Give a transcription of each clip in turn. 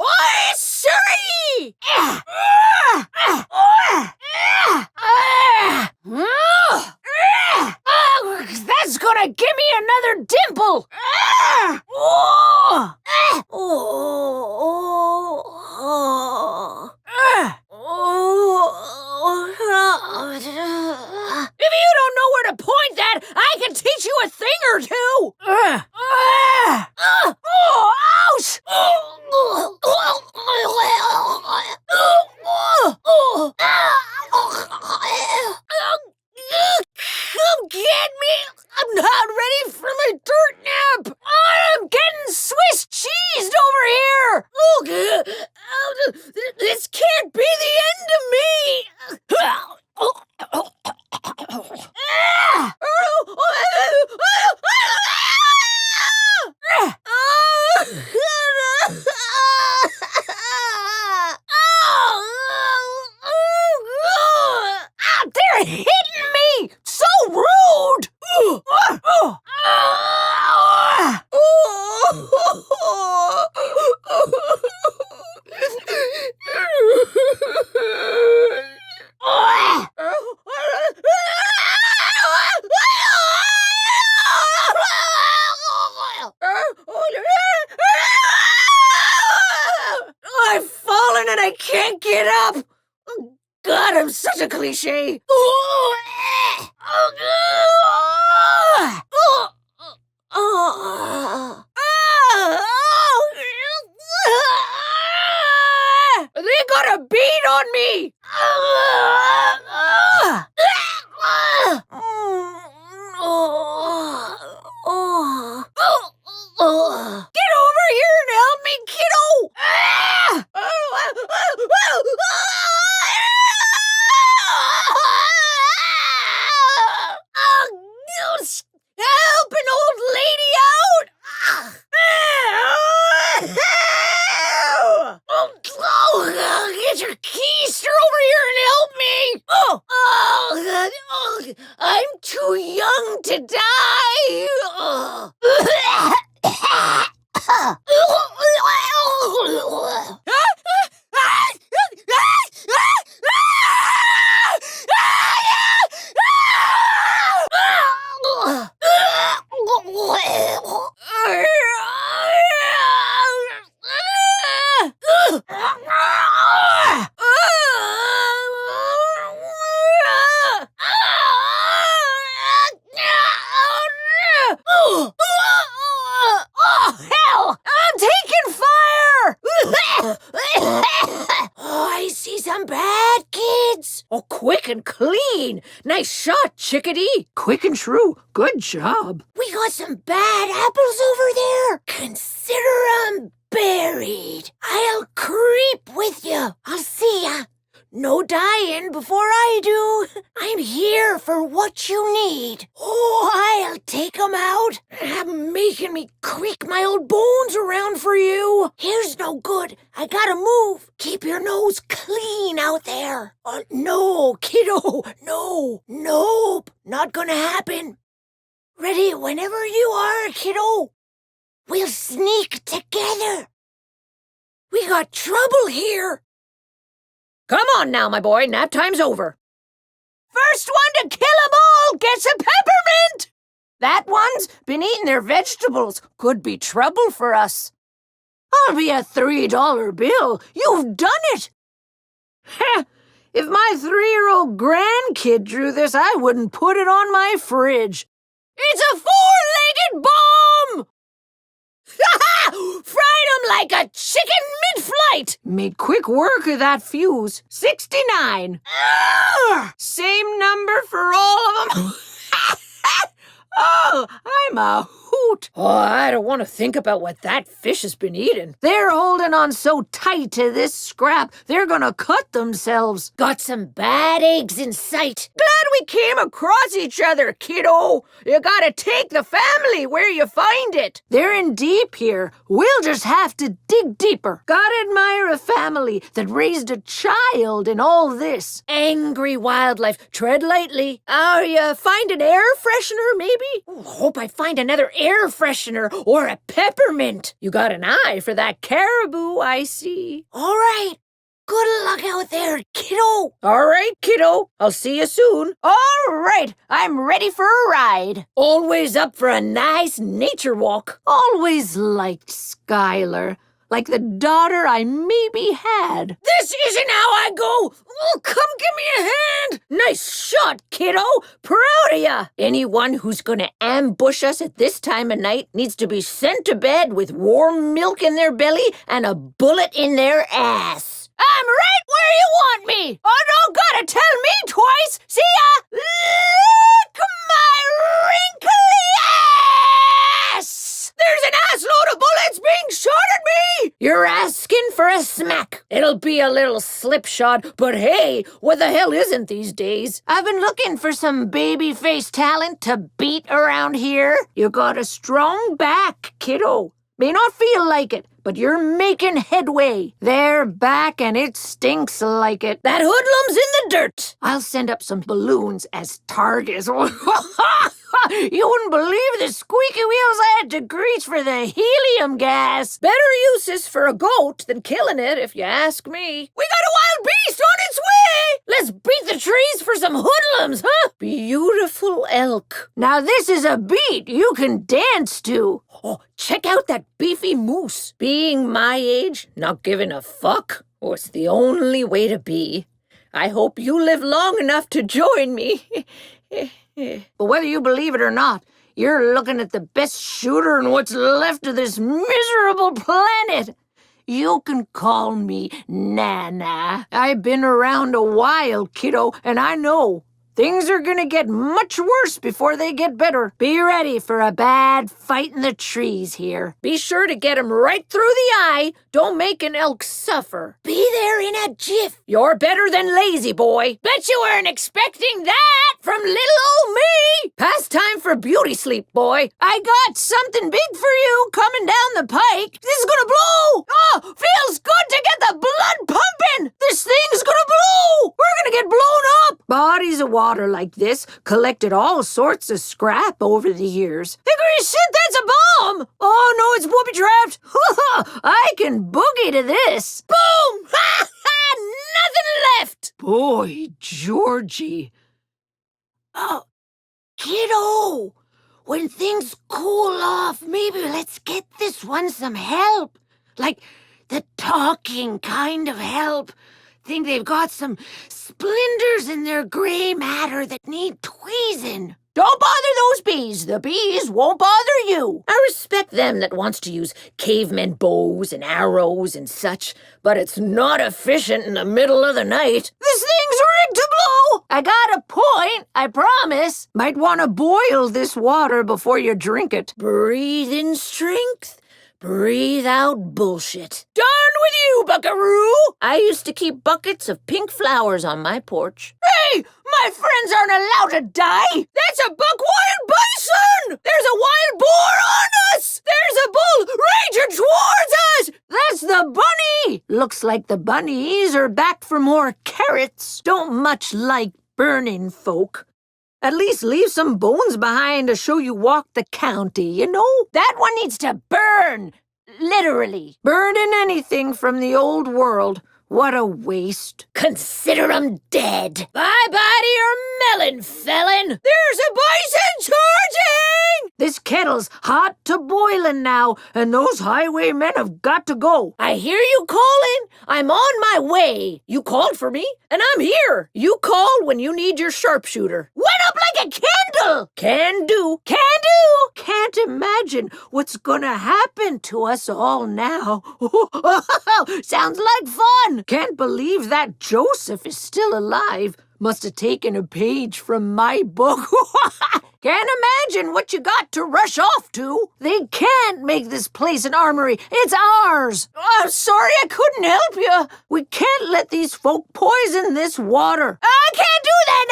Oi, sorry! That's gonna give me another dimple! If you don't know where to point that, I can teach you a thing or two! Ouch! Come get me! I'm not ready for my dirt nap! I'm getting Swiss cheesed over here! This can't be the end of me! They're hitting me! So rude! I've fallen and I can't get up! God, I'm such a cliche! They got a beat on me! Get over here and help me, kiddo! Help an old lady out! Get your keister over here and help me! I'm too young to die! Oh, hell! I'm taking fire! Oh, I see some bad kids. Oh, quick and clean. Nice shot, chickadee. Quick and true. Good job. We got some bad apples over there. Consider 'em buried. I'll creep with you. I'll see ya. No dying before I do. I'm here for what you need. Oh, I'll take 'em out. Making me creak my old bones around for you. Here's no good. I gotta move. Keep your nose clean out there. No, kiddo. No. Nope. Not gonna happen. Ready whenever you are, kiddo. We'll sneak together. We got trouble here. Come on now, my boy, nap time's over. First one to kill 'em all gets a peppermint! That one's been eating their vegetables. Could be trouble for us. I'll be a $3 bill. You've done it! Heh, if my 3-year-old grandkid drew this, I wouldn't put it on my fridge. It's a 4-legged bomb! Fried 'em like a chicken mid-flight! Made quick work of that fuse. 69. Same number for all of them. Oh, I'm a hooey. out. Oh, I don't want to think about what that fish has been eating. They're holding on so tight to this scrap, they're gonna cut themselves. Got some bad eggs in sight. Glad we came across each other, kiddo. You gotta take the family where you find it. They're in deep here. We'll just have to dig deeper. Gotta admire a family that raised a child in all this. Angry wildlife. Tread lightly. You find an air freshener, maybe? Hope I find another air freshener or a peppermint. You got an eye for that caribou, I see. All right. Good luck out there, kiddo. All right, kiddo. I'll see you soon. All right. I'm ready for a ride. Always up for a nice nature walk. Always liked Skylar. Like the daughter I maybe had. This isn't how I go! Oh, come give me a hand! Nice shot, kiddo! Proud of ya! Anyone who's gonna ambush us at this time of night needs to be sent to bed with warm milk in their belly and a bullet in their ass. I'm right where you want me! Oh, don't gotta tell me twice! See ya! Lick my wrinkly ass! There's an assload of bullets being shot at me! You're asking for a smack. It'll be a little slipshod, but hey, what the hell isn't these days? I've been looking for some baby-face talent to beat around here. You got a strong back, kiddo. May not feel like it, but you're making headway. They're back and it stinks like it. That hoodlum's in the dirt. I'll send up some balloons as targets. You wouldn't believe the squeaky wheels I had to grease for the helium gas. Better uses for a goat than killing it, if you ask me. We got a wild beast on its way! Let's beat the trees for some hoodlums, huh? Beautiful elk. Now this is a beat you can dance to. Oh, check out that beefy moose. Being my age, not giving a fuck, oh, it's the only way to be. I hope you live long enough to join me. But whether you believe it or not, you're looking at the best shooter in what's left of this miserable planet. You can call me Nana. I've been around a while, kiddo, and I know things are gonna get much worse before they get better. Be ready for a bad fight in the trees here. Be sure to get him right through the eye. Don't make an elk suffer. Be there in a jiff. You're better than lazy, boy. Bet you weren't expecting that from little old me. Past time for beauty sleep, boy. I got something big for you coming down the pike. This is gonna blow. Oh, feels good to get the blood pumping. This thing's gonna blow. We're gonna get blown up. Bodies of water like this collected all sorts of scrap over the years. Hickory shit, that's a bomb! Oh no, it's booby-trapped! I can boogie to this. Boom! Ha ha! Nothing left! Boy, Georgie. Oh, kiddo! When things cool off, maybe let's get this one some help. Like the talking kind of help. Think they've got some splinters in their gray matter that need tweezing. Don't bother those bees. The bees won't bother you. I respect them that wants to use cavemen bows and arrows and such, but it's not efficient in the middle of the night. This thing's rigged to blow. I got a point, I promise. Might want to boil this water before you drink it. Breathe in strength. Breathe out bullshit. Done with you, buckaroo! I used to keep buckets of pink flowers on my porch. Hey! My friends aren't allowed to die! That's a buck wild bison! There's a wild boar on us! There's a bull raging towards us! That's the bunny! Looks like the bunnies are back for more carrots. Don't much like burning folk. At least leave some bones behind to show you walked the county, you know? That one needs to burn. Literally. Burning anything from the old world. What a waste. Consider 'em dead. Bye-bye to your melon, felon. There's a bison charging! This kettle's hot to boiling now, and those highwaymen have got to go. I hear you calling. I'm on my way. You called for me, and I'm here. You call when you need your sharpshooter. Went up like a candle. Can do. Can do. Can't imagine what's gonna happen to us all now. Sounds like fun. Can't believe that Joseph is still alive. Must have taken a page from my book. Can't imagine what you got to rush off to. They can't make this place an armory. It's ours. I'm sorry I couldn't help you. We can't let these folk poison this water. I can't do that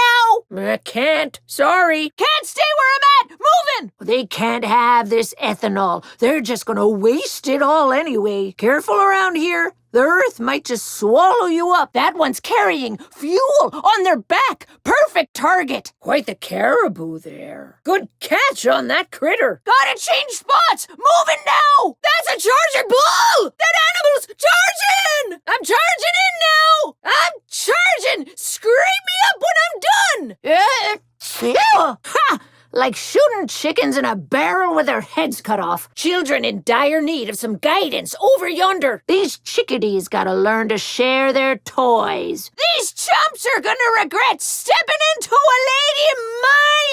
now. I can't. Sorry. Can't stay where I'm at. Moving. They can't have this ethanol. They're just gonna waste it all anyway. Careful around here. The earth might just swallow you up. That one's carrying fuel on their back. Perfect target. Quite the caribou there. Good catch on that critter. Gotta change spots. Moving now. That's a charger bull. That animal's charging. I'm charging in now. I'm charging. Scrape me up when I'm done. Ha! Like shooting chickens in a barrel with their heads cut off. Children in dire need of some guidance over yonder. These chickadees gotta learn to share their toys. These chumps are gonna regret stepping into a lady my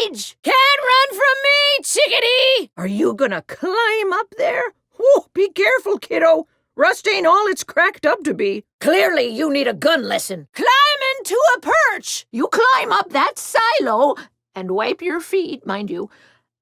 age. Can't run from me, chickadee. Are you gonna climb up there? Oh, be careful, kiddo. Rust ain't all it's cracked up to be. Clearly, you need a gun lesson. Climb into a perch. You climb up that silo and wipe your feet, mind you,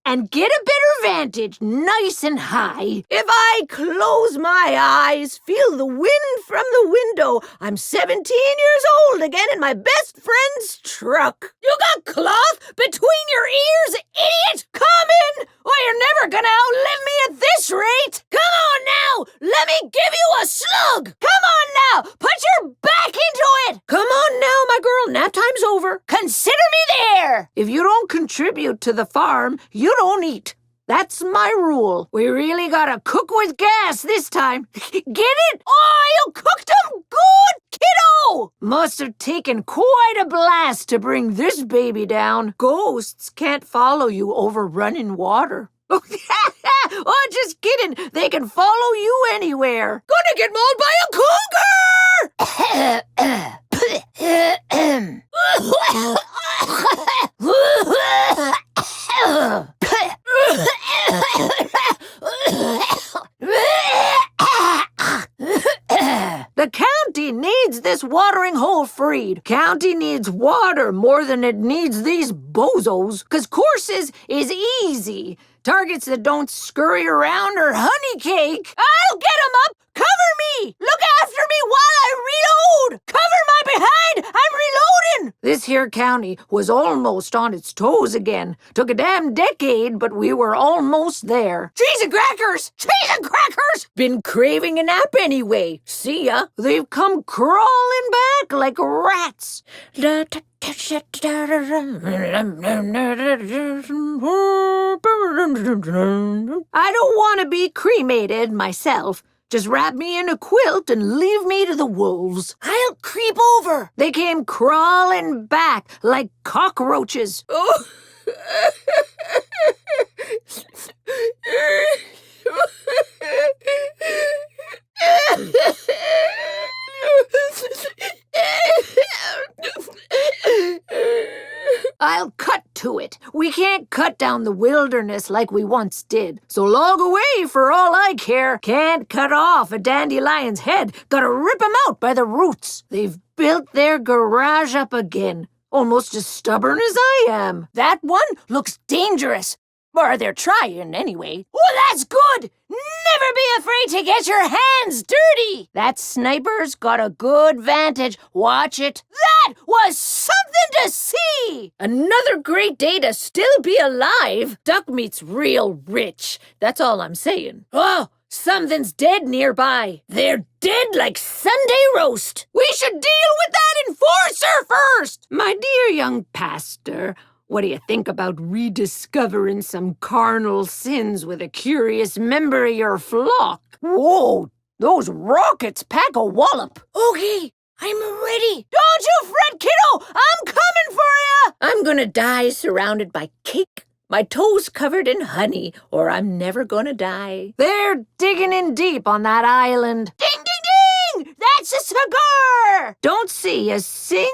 and get a better vantage, nice and high. If I close my eyes, feel the wind from the window, I'm 17 years old again in my best friend's truck. You got cloth between your ears, idiot! Come in, or you're never gonna outlive me at this rate. Come on now, let me give you a slug. Come on now, put your back into it. Come on now, my girl, nap time's over. Consider me there. If you don't contribute to the farm, you don't eat. That's my rule. We really gotta cook with gas this time. Get it? Oh, you cooked 'em good, kiddo! Must have taken quite a blast to bring this baby down. Ghosts can't follow you over running water. Oh, just kidding. They can follow you anywhere. Gonna get mauled by a cougar! The county needs this watering hole freed. County needs water more than it needs these bozos, 'cause courses is easy. Targets that don't scurry around are honey cake. I'll get 'em up. Cover me. Look after me while I reload. Cover my behind. I'm reloading. This here county was almost on its toes again. Took a damn decade, but we were almost there. Cheese and crackers. Cheese and crackers. Been craving a nap anyway. See ya. They've come crawling back like rats. I don't want to be cremated myself. Just wrap me in a quilt and leave me to the wolves. I'll creep over. They came crawling back like cockroaches. Oh. I'll cut to it. We can't cut down the wilderness like we once did. So log away for all I care. Can't cut off a dandelion's head. Gotta rip him out by the roots. They've built their garage up again. Almost as stubborn as I am. That one looks dangerous. Or they're trying, anyway. Oh, that's good! Never be afraid to get your hands dirty! That sniper's got a good vantage. Watch it. That was something to see! Another great day to still be alive. Duck meat's real rich. That's all I'm saying. Oh, something's dead nearby. They're dead like Sunday roast. We should deal with that enforcer first! My dear young pastor, what do you think about rediscovering some carnal sins with a curious member of your flock? Whoa, those rockets pack a wallop. Okay, I'm ready. Don't you fret, kiddo. I'm coming for you. I'm gonna die surrounded by cake, my toes covered in honey, or I'm never gonna die. They're digging in deep on that island. Ding, ding, ding! That's a cigar! Don't see a single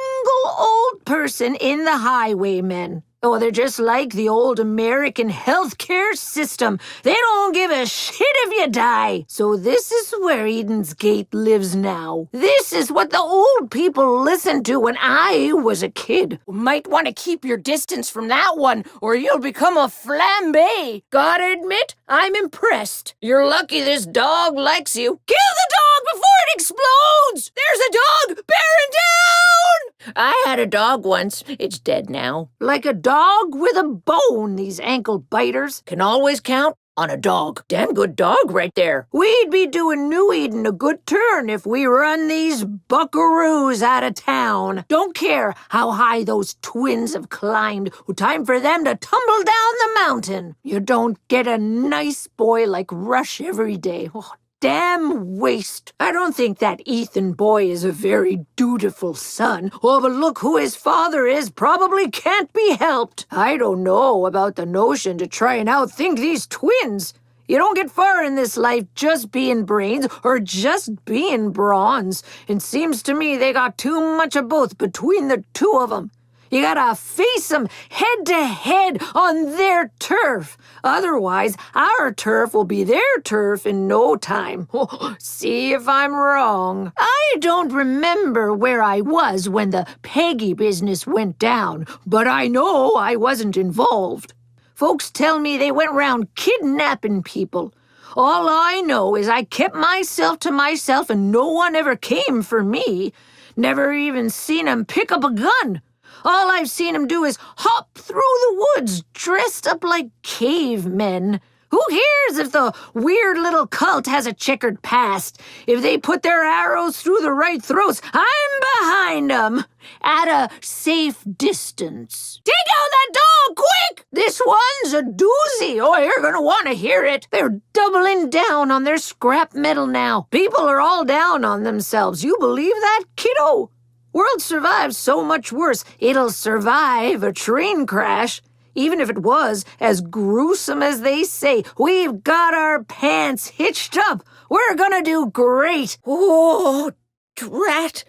old person in the highwaymen. Oh, they're just like the old American healthcare system. They don't give a shit if you die. So this is where Eden's Gate lives now. This is what the old people listened to when I was a kid. Might want to keep your distance from that one, or you'll become a flambe. Gotta admit, I'm impressed. You're lucky this dog likes you. Kill the dog before it explodes! There's a dog bearing down! I had a dog once. It's dead now. Like a dog with a bone, these ankle biters. Can always count on a dog. Damn good dog right there. We'd be doing New Eden a good turn if we run these buckaroos out of town. Don't care how high those twins have climbed. Time for them to tumble down the mountain. You don't get a nice boy like Rush every day. Oh, damn waste. I don't think that Ethan boy is a very dutiful son. Oh, but look who his father is. Probably can't be helped. I don't know about the notion to try and outthink these twins. You don't get far in this life just being brains or just being bronze. It seems to me they got too much of both between the two of them. You gotta face them head to head on their turf. Otherwise, our turf will be their turf in no time. Oh, see if I'm wrong. I don't remember where I was when the Peggy business went down, but I know I wasn't involved. Folks tell me they went around kidnapping people. All I know is I kept myself to myself and no one ever came for me. Never even seen 'em pick up a gun. All I've seen him do is hop through the woods dressed up like cavemen. Who cares if the weird little cult has a checkered past? If they put their arrows through the right throats, I'm behind them. At a safe distance. Take out that dog, quick! This one's a doozy. Oh, you're gonna want to hear it. They're doubling down on their scrap metal now. People are all down on themselves. You believe that, kiddo? World survives so much worse, it'll survive a train crash. Even if it was as gruesome as they say, we've got our pants hitched up. We're gonna do great. Oh, drat.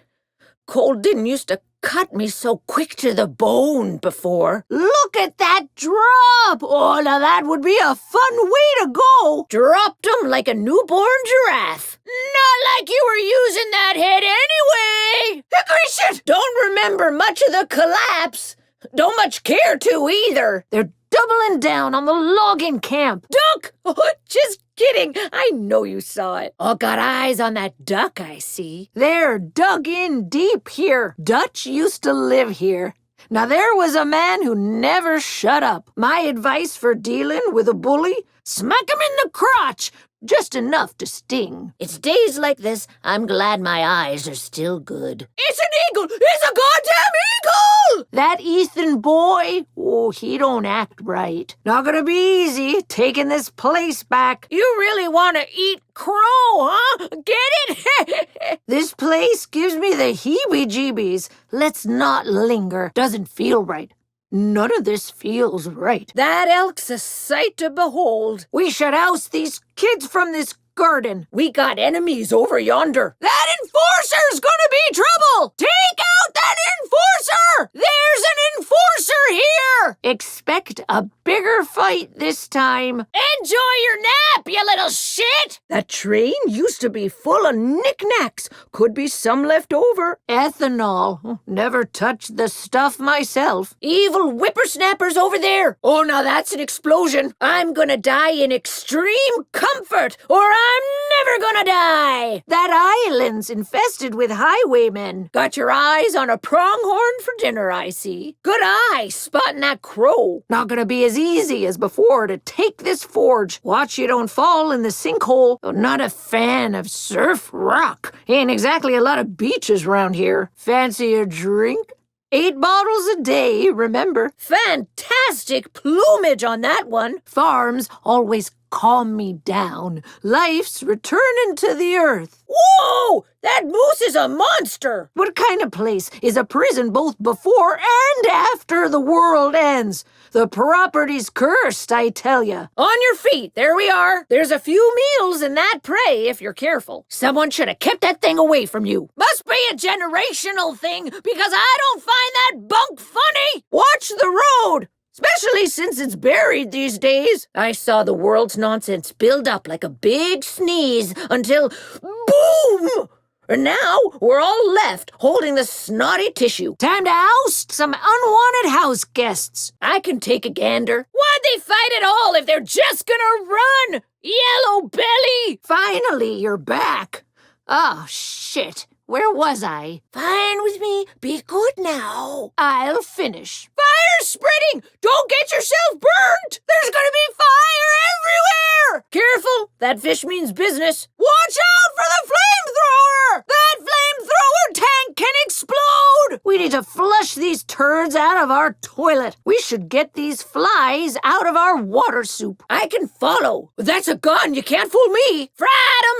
Cold didn't used to cut me so quick to the bone before. Look at that drop! Oh, now that would be a fun way to go. Dropped 'em like a newborn giraffe. Not like you were using that head anyway. Hickory shit! Don't remember much of the collapse. Don't much care to either. They're doubling down on the logging camp. Duck! Oh, just kidding. I know you saw it. Oh, got eyes on that duck, I see. They're dug in deep here. Dutch used to live here. Now, there was a man who never shut up. My advice for dealing with a bully? Smack him in the crotch. Just enough to sting. It's days like this I'm glad my eyes are still good. It's an eagle! It's a goddamn eagle! That Ethan boy? Oh, he don't act right. Not gonna be easy taking this place back. You really want to eat crow, huh? Get it? This place gives me the heebie-jeebies. Let's not linger. Doesn't feel right. None of this feels right. That elk's a sight to behold. We should oust these kids from this garden. We got enemies over yonder. That enforcer's gonna be trouble! Take out that enforcer! There's an enforcer here! Expect a bigger fight this time. Enjoy your nap, you little shit! That train used to be full of knickknacks. Could be some left over. Ethanol. Never touched the stuff myself. Evil whippersnappers over there. Oh, now that's an explosion. I'm gonna die in extreme comfort, or I'm never gonna die. That island's infested with highwaymen. Got your eyes on a pronghorn for dinner, I see. Good eye spotting that crow. Not gonna be as easy as before to take this forge. Watch you don't fall in the sinkhole. Oh, not a fan of surf rock. Ain't exactly a lot of beaches around here. Fancy a drink? 8 bottles a day, remember. Fantastic plumage on that one. Farms always calm me down. Life's returning to the earth. Whoa! That moose is a monster! What kind of place is a prison both before and after the world ends? The property's cursed, I tell ya. On your feet, there we are. There's a few meals in that prey if you're careful. Someone should have kept that thing away from you. Must be a generational thing because I don't find that bunk funny. Watch the road. Especially since it's buried these days. I saw the world's nonsense build up like a big sneeze until boom! And now we're all left holding the snotty tissue. Time to oust some unwanted house guests. I can take a gander. Why'd they fight at all if they're just gonna run? Yellow belly! Finally, you're back. Oh, shit. Where was I? Fine with me. Be good now. I'll finish. Fire's spreading! Don't get yourself burnt! There's gonna be fire everywhere! Careful, that fish means business. Watch out for the flamethrower! That flamethrower tank can explode! We need to flush these turds out of our toilet. We should get these flies out of our water soup. I can follow. That's a gun. You can't fool me. Fried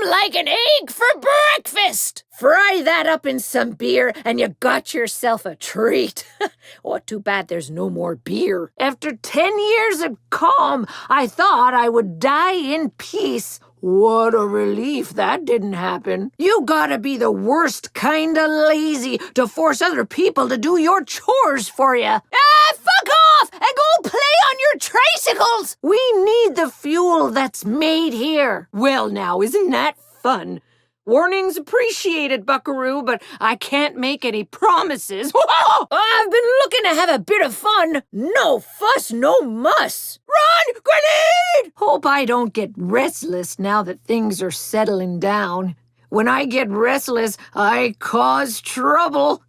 'em like an egg for breakfast. Fry that up in some beer, and you got yourself a treat. Oh, too bad there's no more beer. After 10 years of calm, I thought I would die in peace. What a relief that didn't happen. You gotta be the worst kinda lazy to force other people to do your chores for you. Fuck off and go play on your tricycles. We need the fuel that's made here. Well, now, isn't that fun? Warnings appreciated, Buckaroo, but I can't make any promises. I've been looking to have a bit of fun. No fuss, no muss. Run, grenade! Hope I don't get restless now that things are settling down. When I get restless, I cause trouble.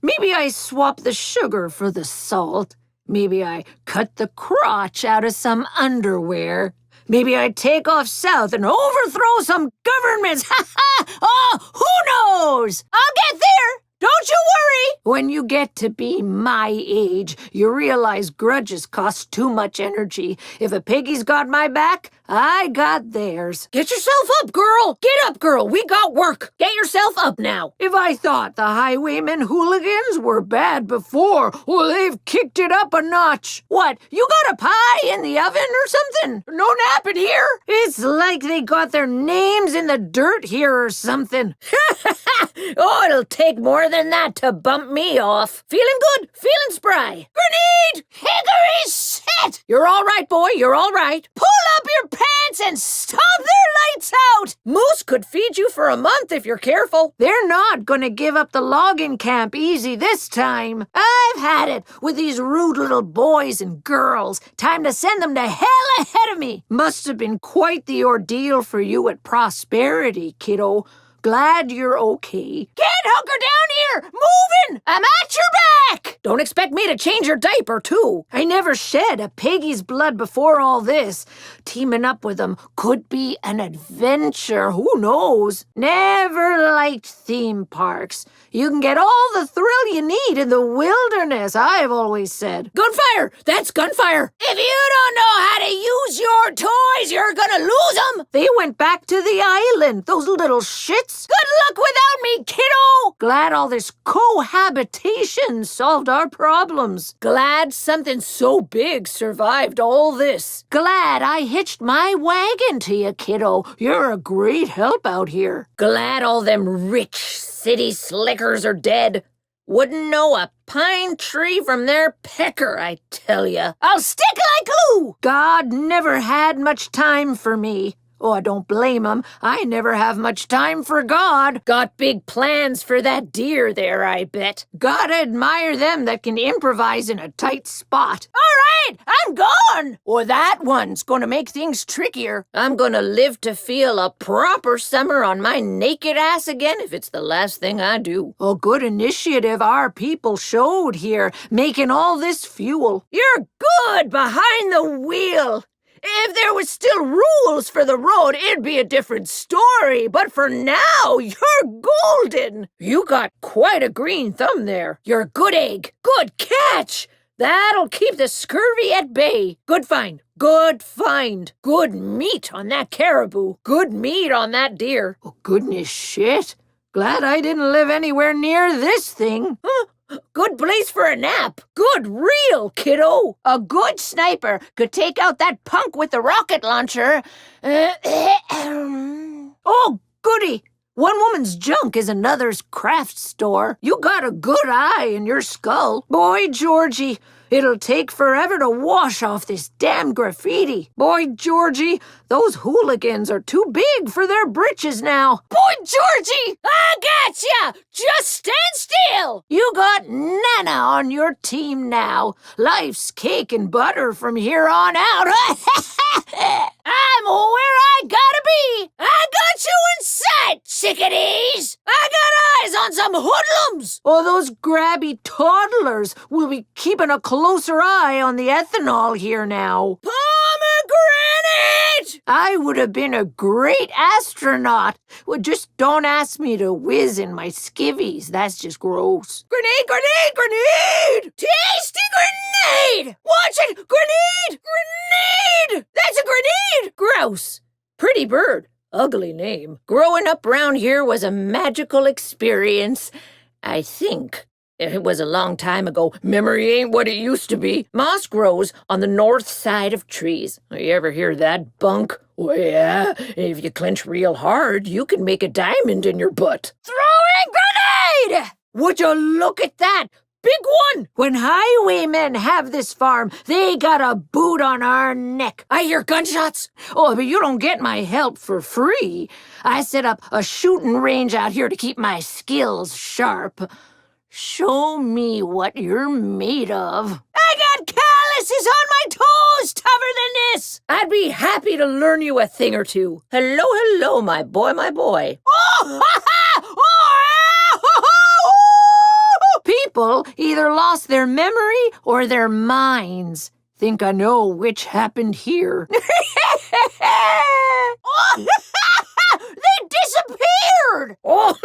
Maybe I swap the sugar for the salt. Maybe I cut the crotch out of some underwear. Maybe I take off south and overthrow some governments. Ha ha! Oh, who knows? I'll get there. Don't you worry. When you get to be my age, you realize grudges cost too much energy. If a piggy's got my back, I got theirs. Get yourself up, girl. Get up, girl. We got work. Get yourself up now. If I thought the highwaymen hooligans were bad before, well, they've kicked it up a notch. What, you got a pie in the oven or something? No napping here. It's like they got their names in the dirt here or something. Oh, it'll take more than that to bump me off. Feeling good, feeling spry. Grenade! Hickory set! You're all right, boy, you're all right. Pull up your pants and stomp their lights out! Moose could feed you for a month if you're careful. They're not gonna give up the logging camp easy this time. I've had it with these rude little boys and girls. Time to send them to hell ahead of me. Must have been quite the ordeal for you at Prosperity, kiddo. Glad you're okay. Get hunker down here! Moving! I'm at your back! Don't expect me to change your diaper, too. I never shed a piggy's blood before all this. Teaming up with them could be an adventure. Who knows? Never liked theme parks. You can get all the thrill you need in the wilderness, I've always said. Gunfire! That's gunfire! If you don't know how to use your toys, you're gonna lose them! They went back to the island, those little shits. Good luck without me, kiddo! Glad all this cohabitation solved our problems. Glad something so big survived all this. Glad I hitched my wagon to you, kiddo. You're a great help out here. Glad all them rich city slickers are dead. Wouldn't know a pine tree from their pecker, I tell ya. I'll stick like glue! God never had much time for me. Oh, I don't blame him. I never have much time for God. Got big plans for that deer there, I bet. Gotta admire them that can improvise in a tight spot. All right, I'm gone. Or that one's gonna make things trickier. I'm gonna live to feel a proper summer on my naked ass again if it's the last thing I do. A good initiative our people showed here, making all this fuel. You're good behind the wheel. If there was still rules for the road, it'd be a different story. But for now, you're golden. You got quite a green thumb there. You're a good egg. Good catch. That'll keep the scurvy at bay. Good find. Good find. Good meat on that caribou. Good meat on that deer. Oh, goodness shit. Glad I didn't live anywhere near this thing. Huh? Good place for a nap. Good reel, kiddo. A good sniper could take out that punk with the rocket launcher. Oh, goody. One woman's junk is another's craft store. You got a good eye in your skull. Boy, Georgie, It'll take forever to wash off this damn graffiti. Boy, Georgie, those hooligans are too big for their britches now. Boy, Georgie, I gotcha! Just stand still! You got Nana on your team now. Life's cake and butter from here on out. I'm where I gotta be! I got you in sight, chickadees! I got eyes on some hoodlums! Oh, those grabby toddlers will be keeping a closer eye on the ethanol here now. Pomegranate! I would have been a great astronaut. Well, just don't ask me to whiz in my skivvies. That's just gross. Grenade, grenade, grenade! Tasty grenade! Watch it! Grenade! Grenade! That's a grenade! Gross. Pretty bird. Ugly name. Growing up round here was a magical experience, I think. It was a long time ago. Memory ain't what it used to be. Moss grows on the north side of trees. You ever hear that bunk? Oh, yeah. If you clench real hard, you can make a diamond in your butt. Throwing grenade! Would you look at that? Big one! When highwaymen have this farm, they got a boot on our neck. I hear gunshots. Oh, but you don't get my help for free. I set up a shooting range out here to keep my skills sharp. Show me what you're made of. I got calluses on my toes tougher than this. I'd be happy to learn you a thing or two. Hello, hello, my boy, my boy. Oh, ha, ha! Oh, People either lost their memory or their minds. Think I know which happened here. Oh, they disappeared! Oh,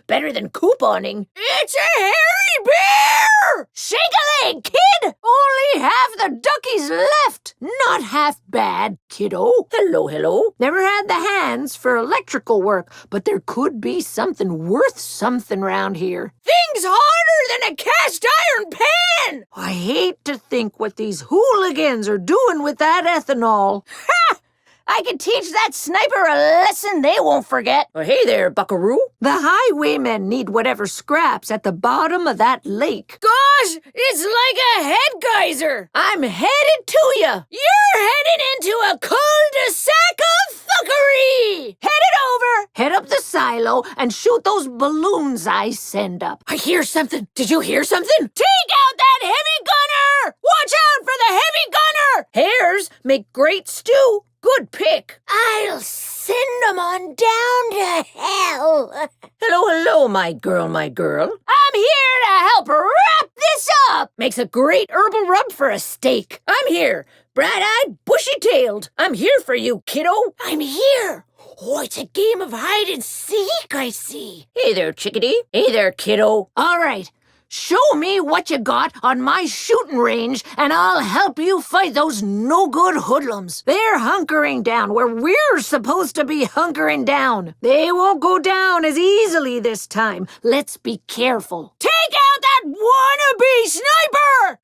better than couponing. It's a hairy bear! Shake a leg, kid! Only half the duckies left. Not half bad, kiddo. Hello, hello. Never had the hands for electrical work, but there could be something worth something round here. Things harder than a cast iron pan! I hate to think what these hooligans are doing with that ethanol. Ha! I can teach that sniper a lesson they won't forget. Oh, hey there, buckaroo. The highwaymen need whatever scraps at the bottom of that lake. Gosh, it's like a head geyser. I'm headed to you. You're heading into a cul-de-sac of fuckery. Headed over. Head up the silo and shoot those balloons I send up. I hear something. Did you hear something? Take out that heavy gunner. Watch out for the heavy gunner. Hares make great stew. Good pick. I'll send 'em on down to hell. Hello, hello, my girl, my girl. I'm here to help wrap this up. Makes a great herbal rub for a steak. I'm here, bright-eyed, bushy-tailed. I'm here for you, kiddo. I'm here. Oh, it's a game of hide and seek, I see. Hey there, chickadee. Hey there, kiddo. All right. Show me what you got on my shooting range, and I'll help you fight those no-good hoodlums. They're hunkering down where we're supposed to be hunkering down. They won't go down as easily this time. Let's be careful. Take out that wannabe sniper!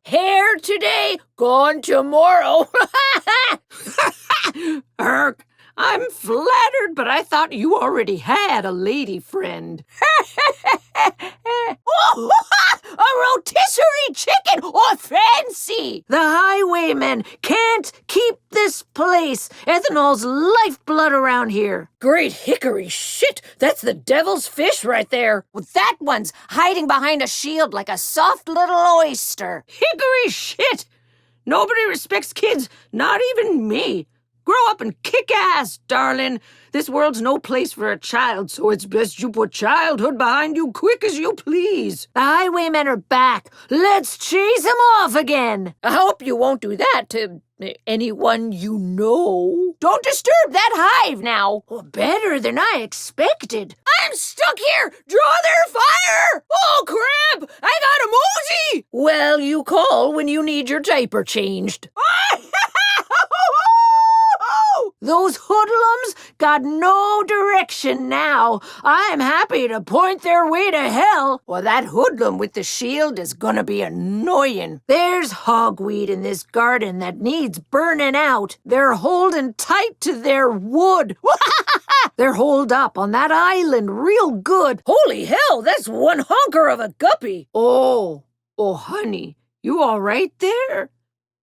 Here today, gone tomorrow. Irk. I'm flattered, but I thought you already had a lady friend. Oh, a rotisserie chicken! Oh, fancy! The highwaymen can't keep this place. Ethanol's lifeblood around here. Great hickory shit! That's the devil's fish right there. Well, that one's hiding behind a shield like a soft little oyster. Hickory shit! Nobody respects kids, not even me. Grow up and kick ass, darling. This world's no place for a child, so it's best you put childhood behind you quick as you please. The highwaymen are back. Let's chase them off again. I hope you won't do that to anyone you know. Don't disturb that hive now. Oh, better than I expected. I'm stuck here. Draw their fire. Oh, crap. I got a mosey. Well, you call when you need your diaper changed. Those hoodlums got no direction now. I'm happy to point their way to hell. Well, that hoodlum with the shield is gonna be annoying. There's hogweed in this garden that needs burning out. They're holding tight to their wood. They're holed up on that island real good. Holy hell, that's one honker of a guppy. Oh, honey, you all right there?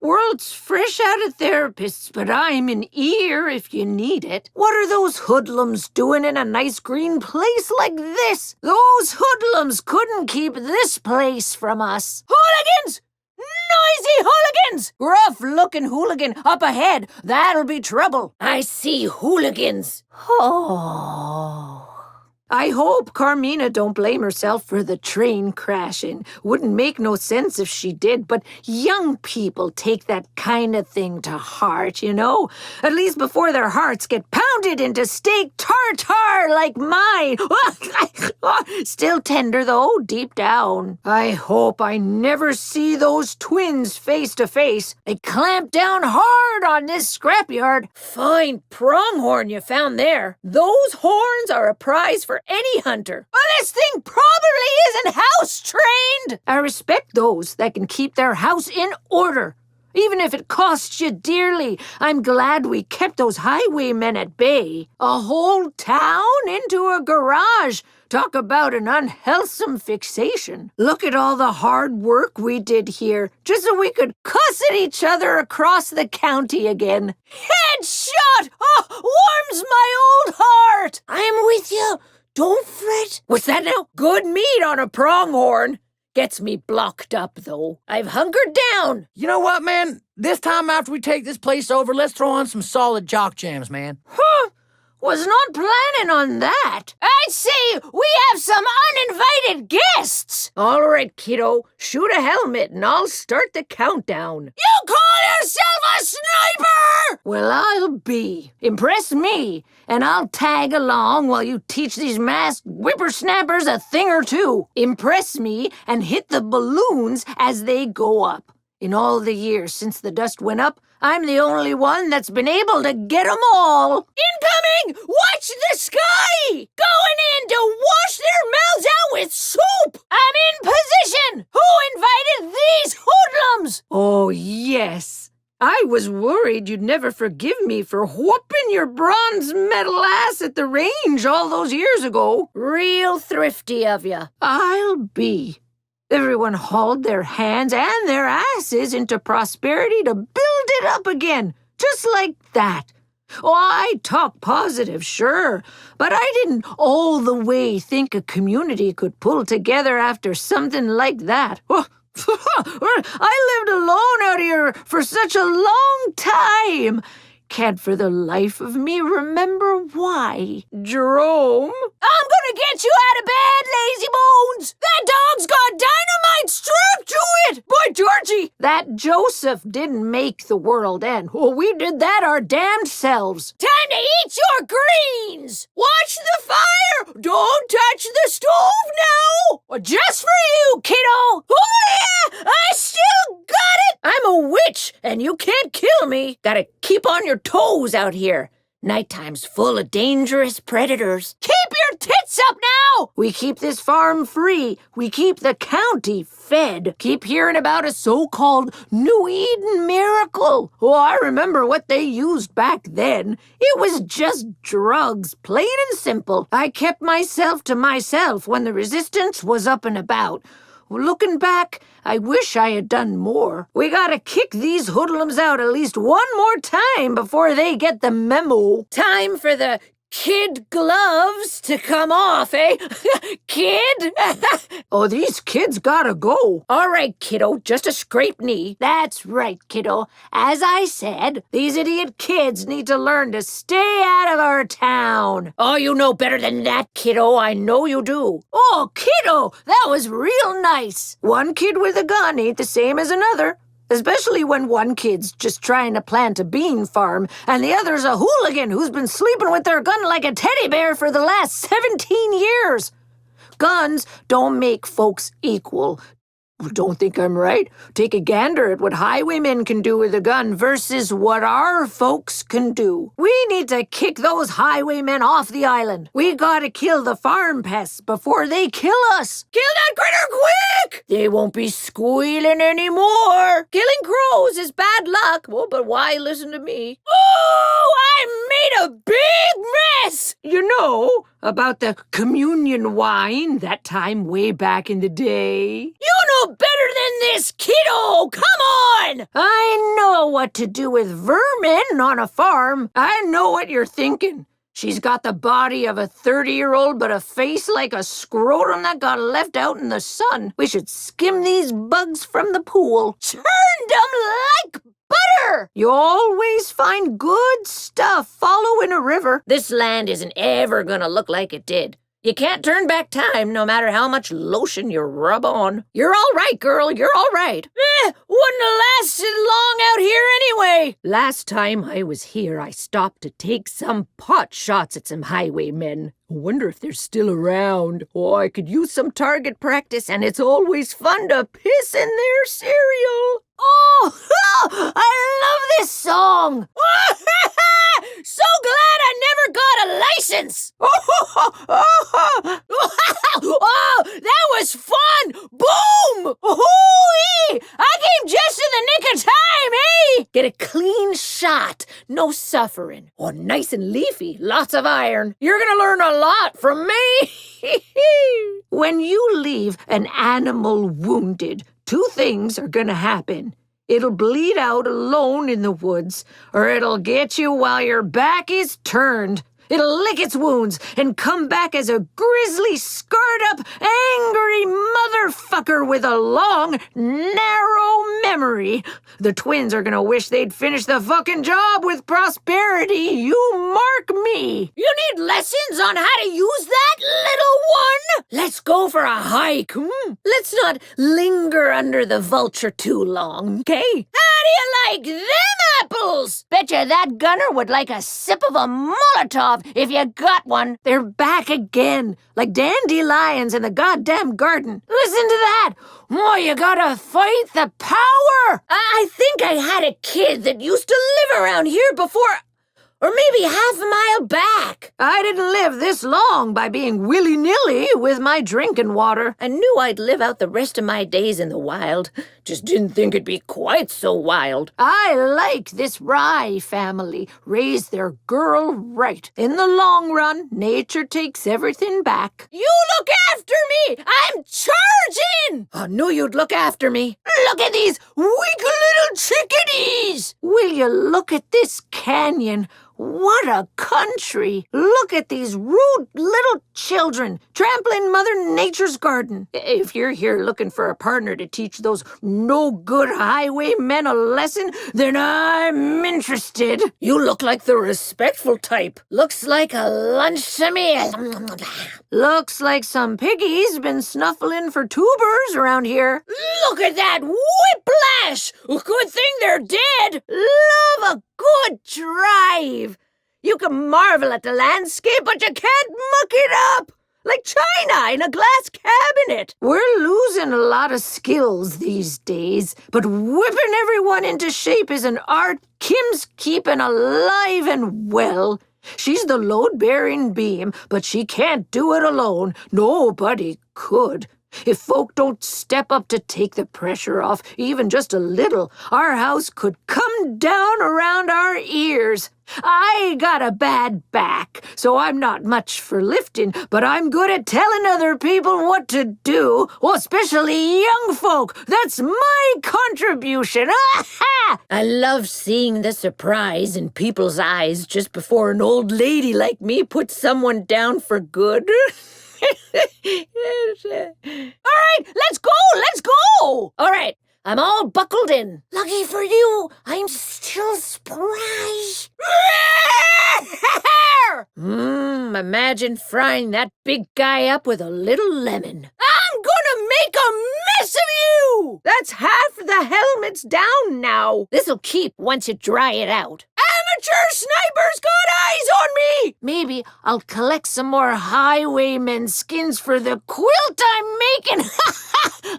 World's fresh out of therapists, but I'm an ear if you need it. What are those hoodlums doing in a nice green place like this? Those hoodlums couldn't keep this place from us. Hooligans! Noisy hooligans! Gruff-looking hooligan up ahead. That'll be trouble. I see hooligans. Oh. I hope Carmina don't blame herself for the train crashing. Wouldn't make no sense if she did, but young people take that kind of thing to heart, you know? At least before their hearts get pounded into steak tartare like mine. Still tender, though, deep down. I hope I never see those twins face to face. They clamped down hard on this scrapyard. Fine pronghorn you found there. Those horns are a prize for any hunter. Well, this thing probably isn't house-trained. I respect those that can keep their house in order. Even if it costs you dearly, I'm glad we kept those highwaymen at bay. A whole town into a garage. Talk about an unwholesome fixation. Look at all the hard work we did here, just so we could cuss at each other across the county again. Headshot! Oh, warms my old heart. I'm with you. Don't fret. What's that now? Good meat on a pronghorn. Gets me blocked up, though. I've hunkered down. You know what, man? This time after we take this place over, let's throw on some solid jock jams, man. Huh? Was not planning on that. I see we have some uninvited guests. All right, kiddo. Shoot a helmet and I'll start the countdown. You call yourself a sniper? Well, I'll be. Impress me, and I'll tag along while you teach these masked whippersnappers a thing or two. Impress me and hit the balloons as they go up. In all the years since the dust went up, I'm the only one that's been able to get 'em all. Incoming! Watch the sky! Going in to wash their mouths out with soup! I'm in position! Who invited these hoodlums? Oh, yes. I was worried you'd never forgive me for whooping your bronze medal ass at the range all those years ago. Real thrifty of you. I'll be. Everyone hauled their hands and their asses into prosperity to build it up again, just like that. Oh, I talk positive, sure, but I didn't all the way think a community could pull together after something like that. Oh, I lived alone out here for such a long time. Can't for the life of me remember why. Jerome? I'm gonna get you out of bed, lazy bones! That dog's got dynamite strapped to it! By Georgie! That Joseph didn't make the world end. Well, we did that our damned selves. Time to eat your greens! Watch the fire! Don't touch the stove now! Just for you, kiddo! Oh yeah! I still got it! I'm a witch, and you can't kill me. Gotta keep on your toes out here. Nighttime's full of dangerous predators. Keep your tits up now! We keep this farm free. We keep the county fed. Keep hearing about a so-called New Eden miracle. Oh, I remember what they used back then. It was just drugs, plain and simple. I kept myself to myself when the resistance was up and about. Looking back, I wish I had done more. We gotta kick these hoodlums out at least one more time before they get the memo. Time for the kid gloves to come off, eh? Kid? Oh, these kids gotta go. All right, kiddo, just a scraped knee. That's right, kiddo. As I said, these idiot kids need to learn to stay out of our town. Oh, you know better than that, kiddo. I know you do. Oh, kiddo, that was real nice. One kid with a gun ain't the same as another. Especially when one kid's just trying to plant a bean farm and the other's a hooligan who's been sleeping with their gun like a teddy bear for the last 17 years. Guns don't make folks equal. Don't think I'm right? Take a gander at what highwaymen can do with a gun versus what our folks can do. We need to kick those highwaymen off the island. We gotta kill the farm pests before they kill us. Kill that critter quick! They won't be squealing anymore. Killing crows is bad luck. Oh, but why listen to me? Oh, I made a big mess! You know about the communion wine that time way back in the day? You know better than this, kiddo! Come on! I know what to do with vermin on a farm. I know what you're thinking. She's got the body of a 30-year-old but a face like a scrotum that got left out in the sun. We should skim these bugs from the pool. Turn them like butter! You always find good stuff following a river. This land isn't ever gonna look like it did. You can't turn back time no matter how much lotion you rub on. You're all right, girl, you're all right. Wouldn't have lasted long out here anyway. Last time I was here, I stopped to take some pot shots at some highwaymen. Wonder if they're still around. Oh, I could use some target practice, and it's always fun to piss in their cereal. Oh, I love this song. So glad I never got a license. Oh, that was fun. Boom! Hoo-wee! I came just in the nick of time, eh? Get a clean shot. No suffering. Oh, nice and leafy. Lots of iron. You're gonna learn a lot from me. When you leave an animal wounded, two things are gonna happen. It'll bleed out alone in the woods, or it'll get you while your back is turned. It'll lick its wounds and come back as a grizzly, scarred-up, angry motherfucker with a long, narrow memory. The twins are gonna wish they'd finished the fucking job with prosperity, you mark me. You need lessons on how to use that, little one? Let's go for a hike. Let's not linger under the vulture too long, okay? How do you like them apples? Betcha that gunner would like a sip of a Molotov if you got one. They're back again, like dandelions in the goddamn garden. Listen to that. Oh, you gotta fight the power. I think I had a kid that used to live around here before, or maybe half a mile back. I didn't live this long by being willy-nilly with my drinking water. I knew I'd live out the rest of my days in the wild. Just didn't think it'd be quite so wild. I like this Rye family. Raise their girl right. In the long run, nature takes everything back. You look after me! I'm charging! I knew you'd look after me. Look at these weak little chickadees! Will you look at this canyon? What a country! Look at these rude little children trampling Mother Nature's garden. If you're here looking for a partner to teach those no-good highwaymen a lesson, then I'm interested. You look like the respectful type. Looks like a lunch to me. Looks like some piggy's been snuffling for tubers around here. Look at that whiplash! Good thing they're dead. Love a good drive. You can marvel at the landscape, but you can't muck it up. Like China in a glass cabinet. We're losing a lot of skills these days, but whipping everyone into shape is an art Kim's keeping alive and well. She's the load-bearing beam, but she can't do it alone. Nobody could. If folk don't step up to take the pressure off, even just a little, our house could come down around our ears. I got a bad back, so I'm not much for lifting, but I'm good at telling other people what to do, well, especially young folk. That's my contribution. I love seeing the surprise in people's eyes just before an old lady like me puts someone down for good. All right, let's go! All right, I'm all buckled in. Lucky for you, I'm still spry. Imagine frying that big guy up with a little lemon. I'm gonna make a mess of you! That's half the helmet's down now. This'll keep once you dry it out. Amateur snipers got eyes on me! Maybe I'll collect some more highwaymen skins for the quilt I'm making.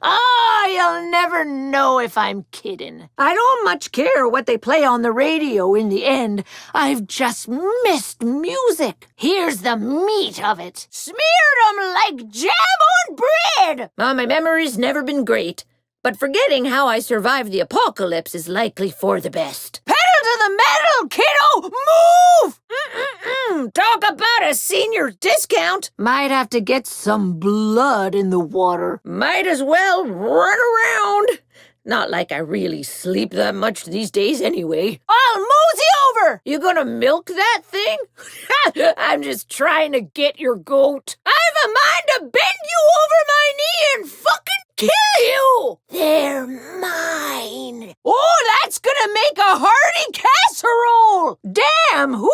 Oh, you'll never know if I'm kidding. I don't much care what they play on the radio in the end. I've just missed music. Here's the meat of it. Smeared 'em like jam on bread! My memory's never been great, but forgetting how I survived the apocalypse is likely for the best. Pedal to the metal, kiddo! Move! Talk about a senior discount. Might have to get some blood in the water. Might as well run around. Not like I really sleep that much these days anyway. I'll mosey over! You gonna milk that thing? I'm just trying to get your goat. I've a mind to bend you over my knee and fucking kill you! They're mine. Oh, that's gonna make a hearty casserole! Damn, who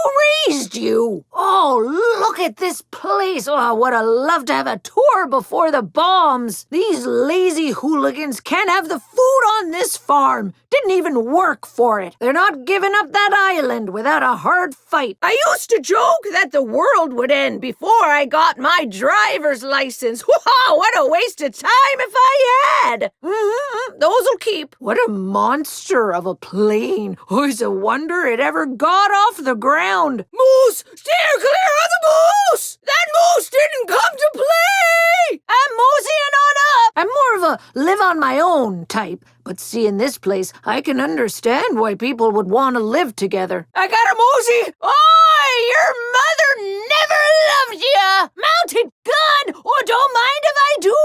raised you? Oh, look at this place. Oh, would I love to have a tour before the bombs. These lazy hooligans can't have the food on this farm. Didn't even work for it. They're not giving up that island without a hard fight. I used to joke that the world would end before I got my driver's license. Wow, what a waste of time if I had. Those'll keep. What a monster of a plane. Oh, it's a wonder it ever got off the ground. Moose, steer clear of the moose! That moose didn't come to play! I'm moseying on up. I'm more of a live on my own type. But see, in this place, I can understand why people would want to live together. I got a mosey! Oi, your mother never loved ya! Mounted gun! Oh, don't mind if I do!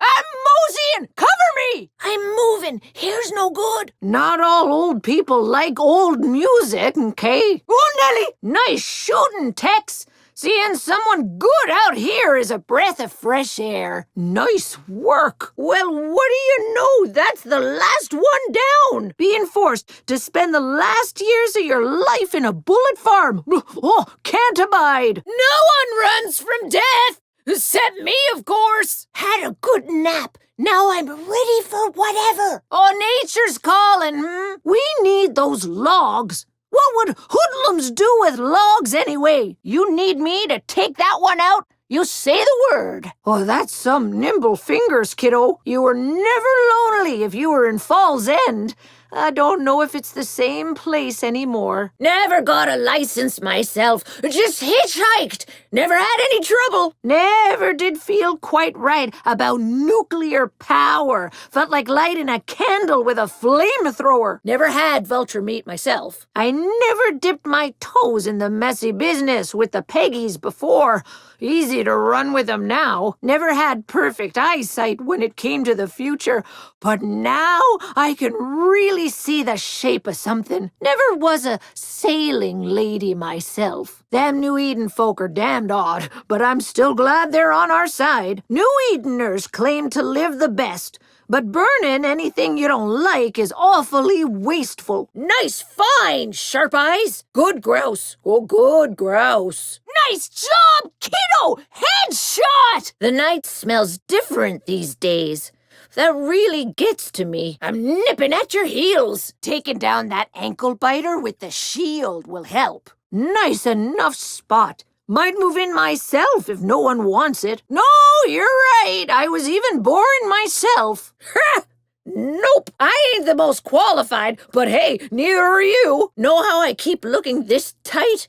I'm moseying! Cover me! I'm moving. Here's no good. Not all old people like old music, okay? Oh, Nellie! Nice shooting, Tex! Seeing someone good out here is a breath of fresh air. Nice work. Well, what do you know? That's the last one down. Being forced to spend the last years of your life in a bullet farm. Oh, can't abide. No one runs from death. Except me, of course. Had a good nap. Now I'm ready for whatever. Oh, nature's calling, We need those logs. What would hoodlums do with logs anyway? You need me to take that one out? You say the word. Oh, that's some nimble fingers, kiddo. You were never lonely if you were in Fall's End. I don't know if it's the same place anymore. Never got a license myself. Just hitchhiked. Never had any trouble. Never did feel quite right about nuclear power. Felt like lighting a candle with a flamethrower. Never had vulture meat myself. I never dipped my toes in the messy business with the Peggies before. Easy to run with them now. Never had perfect eyesight when it came to the future. But now I can really see the shape of something. Never was a sailing lady myself. Them New Eden folk are damned odd, but I'm still glad they're on our side. New Edeners claim to live the best. But burning anything you don't like is awfully wasteful. Nice find, Sharp Eyes. Good grouse. Oh, good grouse. Nice job, kiddo! Headshot! The night smells different these days. That really gets to me. I'm nipping at your heels. Taking down that ankle biter with the shield will help. Nice enough spot. Might move in myself if no one wants it. No, you're right. I was even boring myself. Ha! Nope, I ain't the most qualified, but hey, neither are you. Know how I keep looking this tight?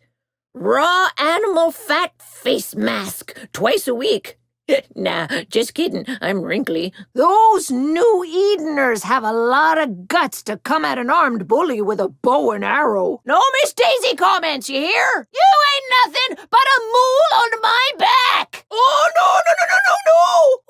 Raw animal fat face mask, twice a week. Nah, just kidding. I'm wrinkly. Those New Edeners have a lot of guts to come at an armed bully with a bow and arrow. No Miss Daisy comments, you hear? You ain't nothing but a mule on my back. Oh, no.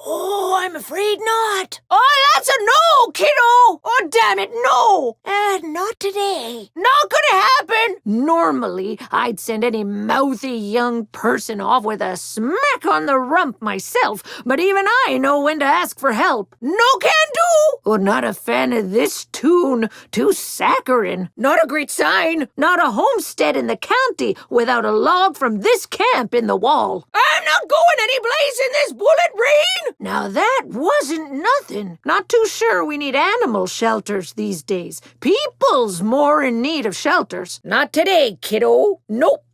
Oh, I'm afraid not. Oh, that's a no, kiddo. Oh, damn it, no. Not today. Not gonna happen. Normally, I'd send any mouthy young person off with a smack on the rump myself, but even I know when to ask for help. No can do. Oh, not a fan of this tune. Too saccharine. Not a great sign. Not a homestead in the county without a log from this camp in the wall. I'm not going any place in this bullet rain. Now that wasn't nothing. Not too sure we need animal shelters these days. People's more in need of shelters. Not today, kiddo. Nope.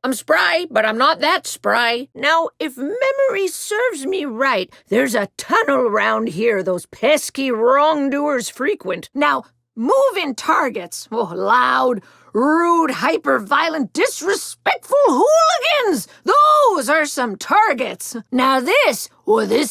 I'm spry, but I'm not that spry. Now, if memory serves me right, there's a tunnel around here those pesky wrongdoers frequent. Now, moving targets. Oh, loud, rude, hyper-violent, disrespectful hooligans. Those are some targets. Now this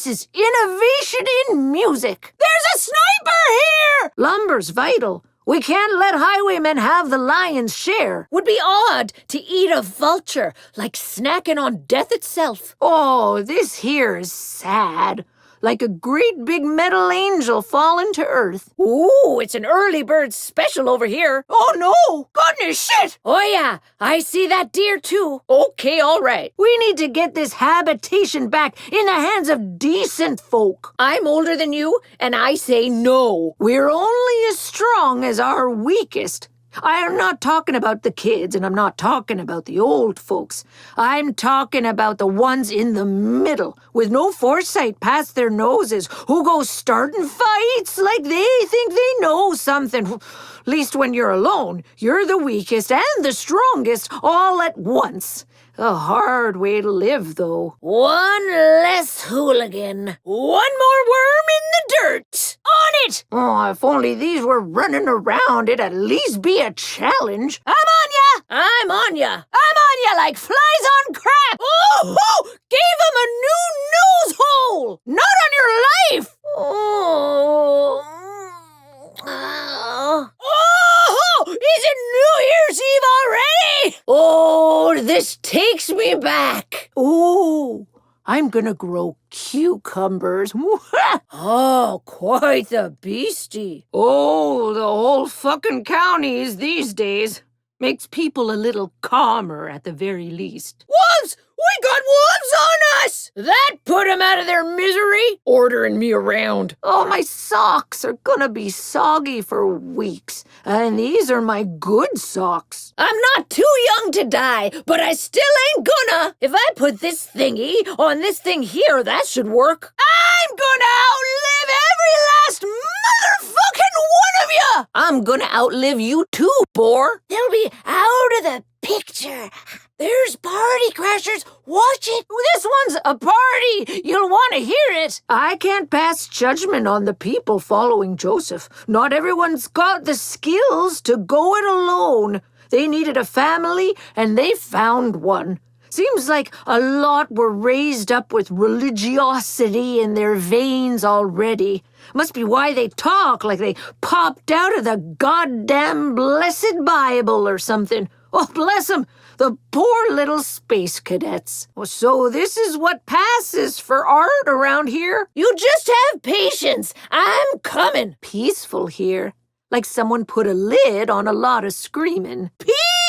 is innovation in music. There's a sniper here! Lumber's vital. We can't let highwaymen have the lion's share. Would be odd to eat a vulture, like snacking on death itself. Oh, this here is sad. Like a great big metal angel fallen to earth. Ooh, it's an early bird special over here. Oh no! Goodness shit! Oh yeah, I see that deer too. Okay, all right. We need to get this habitation back in the hands of decent folk. I'm older than you, and I say no. We're only as strong as our weakest. I am not talking about the kids, and I'm not talking about the old folks. I'm talking about the ones in the middle, with no foresight past their noses, who go starting fights like they think they know something. At least when you're alone, you're the weakest and the strongest all at once. A hard way to live, though. One less hooligan. One more worm in the dirt. On it! Oh, if only these were running around, it'd at least be a challenge. I'm on ya! I'm on ya! I'm on ya like flies on crap! Oh! Gave him a new nose hole! Not on your life! Oh! Oh! Is it New Year's Eve already? Oh, this takes me back. Ooh, I'm gonna grow cucumbers. Oh, quite the beastie. Oh, the whole fucking counties these days. Makes people a little calmer at the very least. Wolves! We got wolves on us! That put 'em out of their misery, ordering me around. Oh, my socks are gonna be soggy for weeks. And these are my good socks. I'm not too young to die, but I still ain't gonna. If I put this thingy on this thing here, that should work. I'm gonna outlive every last motherfucking one of you! I'm gonna outlive you too, Boar. They'll be out of the picture. There's party crashers. Watch it. This one's a party. You'll want to hear it. I can't pass judgment on the people following Joseph. Not everyone's got the skills to go it alone. They needed a family, and they found one. Seems like a lot were raised up with religiosity in their veins already. Must be why they talk like they popped out of the goddamn blessed Bible or something. Oh, bless 'em, the poor little space cadets. Oh, so this is what passes for art around here? You just have patience. I'm coming. Peaceful here. Like someone put a lid on a lot of screaming.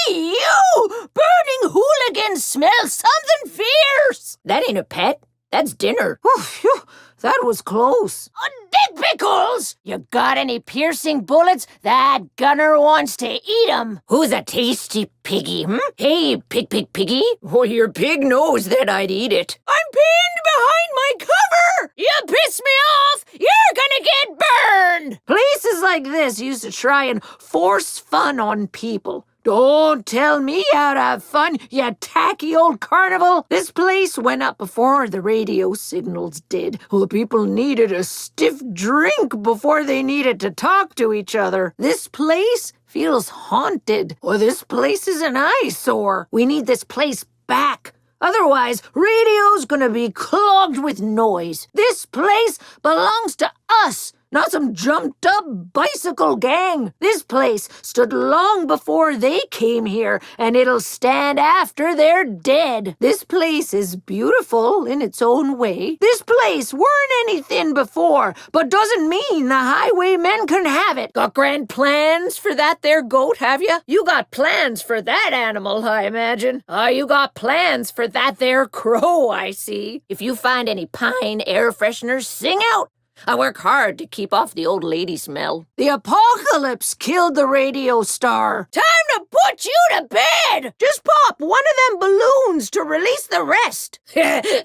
You! Burning hooligans smell something fierce. That ain't a pet. That's dinner. Oh, phew, that was close. Dick pickles! You got any piercing bullets? That gunner wants to eat 'em. Who's a tasty piggy, Hey, piggy. Oh, your pig knows that I'd eat it. I'm pinned behind my cover! You piss me off! You're gonna get burned! Places like this used to try and force fun on people. Don't tell me how to have fun, you tacky old carnival. This place went up before the radio signals did. Well, people needed a stiff drink before they needed to talk to each other. This place feels haunted. Well, this place is an eyesore. We need this place back. Otherwise, radio's gonna be clogged with noise. This place belongs to us, not some jumped-up bicycle gang. This place stood long before they came here, and it'll stand after they're dead. This place is beautiful in its own way. This place weren't anything before, but doesn't mean the highwaymen can have it. Got grand plans for that there goat, have you? You got plans for that animal, I imagine. You got plans for that there crow, I see. If you find any pine air fresheners, sing out. I work hard to keep off the old lady smell. The apocalypse killed the radio star. Time to put you to bed! Just pop one of them balloons to release the rest.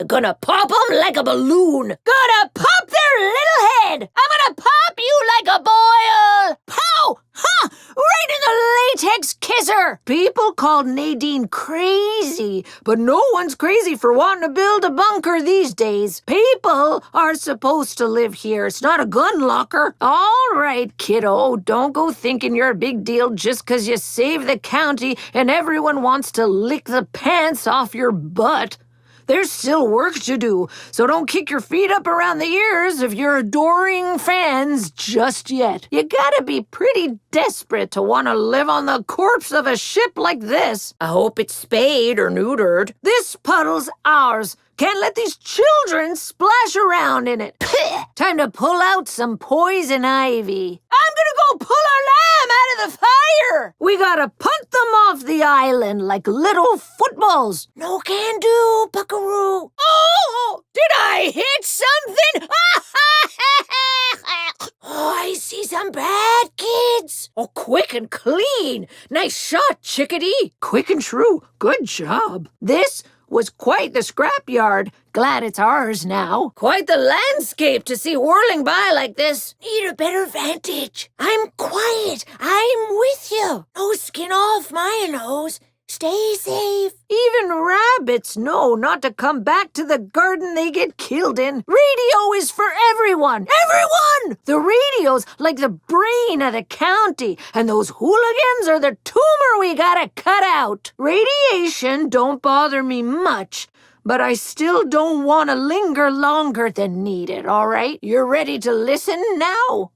Gonna pop 'em like a balloon. Gonna pop their little head. I'm gonna pop you like a boil. Pow! Ha! Right in the latex kisser. People called Nadine crazy, but no one's crazy for wanting to build a bunker these days. People are supposed to live here. It's not a gun locker. All right, kiddo, don't go thinking you're a big deal just 'cause you saved the county and everyone wants to lick the pants off your butt. There's still work to do, so don't kick your feet up around the ears of your adoring fans just yet. You gotta be pretty desperate to want to live on the corpse of a ship like this. I hope it's spayed or neutered. This puddle's ours. Can't let these children splash around in it. Time to pull out some poison ivy. I'm gonna go pull our lamb out of the fire! We gotta punt them off the island like little footballs. No can do, buckaroo. Oh, did I hit something? Oh, I see some bad kids. Oh, quick and clean. Nice shot, chickadee. Quick and true. Good job. This was quite the scrapyard. Glad it's ours now. Quite the landscape to see whirling by like this. Need a better vantage. I'm quiet. I'm with you. No skin off my nose. Stay safe. Even rabbits know not to come back to the garden they get killed in. Radio is for everyone. Everyone! The radio's like the brain of the county, and those hooligans are the tumor we gotta cut out. Radiation don't bother me much, but I still don't want to linger longer than needed, all right? You're ready to listen now?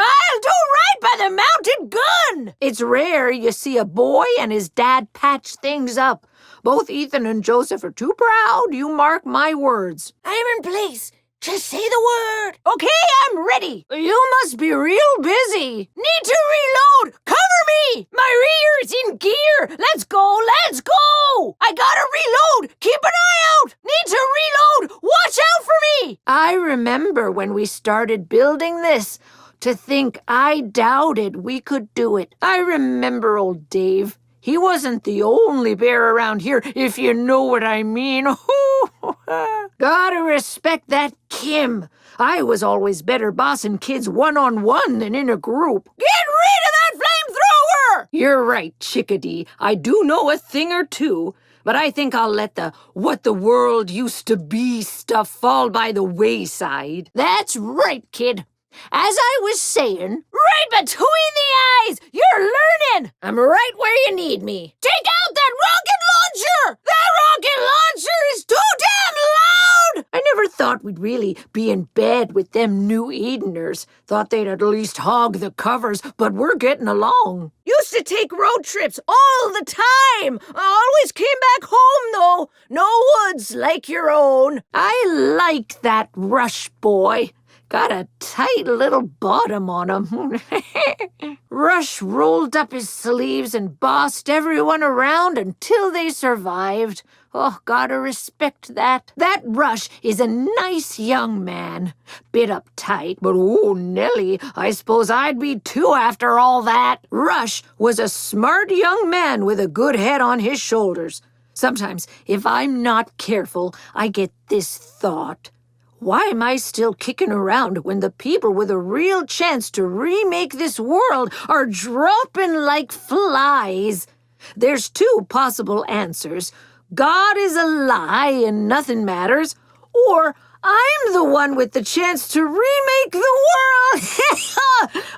I'll do right by the mounted gun! It's rare you see a boy and his dad patch things up. Both Ethan and Joseph are too proud, you mark my words. I'm in place. Just say the word. Okay, I'm ready. You must be real busy. Need to reload. Cover me. My rear's in gear. Let's go. Let's go. I gotta reload. Keep an eye out. Need to reload. Watch out for me. I remember when we started building this. To think I doubted we could do it. I remember old Dave. He wasn't the only bear around here, if you know what I mean. Gotta respect that Kim. I was always better bossing kids one-on-one than in a group. Get rid of that flamethrower! You're right, chickadee. I do know a thing or two, but I think I'll let the what the world used to be stuff fall by the wayside. That's right, kid. As I was saying, right between the eyes, you're learning. I'm right where you need me. Take out that rocket launcher! That rocket launcher is too damn loud! I never thought we'd really be in bed with them New Edeners. Thought they'd at least hog the covers, but we're getting along. Used to take road trips all the time. I always came back home, though. No woods like your own. I like that Rush boy. Got a tight little bottom on him. Rush rolled up his sleeves and bossed everyone around until they survived. Oh, gotta respect that. That Rush is a nice young man. Bit uptight, but oh, Nellie, I suppose I'd be too after all that. Rush was a smart young man with a good head on his shoulders. Sometimes, if I'm not careful, I get this thought. Why am I still kicking around when the people with a real chance to remake this world are dropping like flies? There's two possible answers. God is a lie and nothing matters, or I'm the one with the chance to remake the world.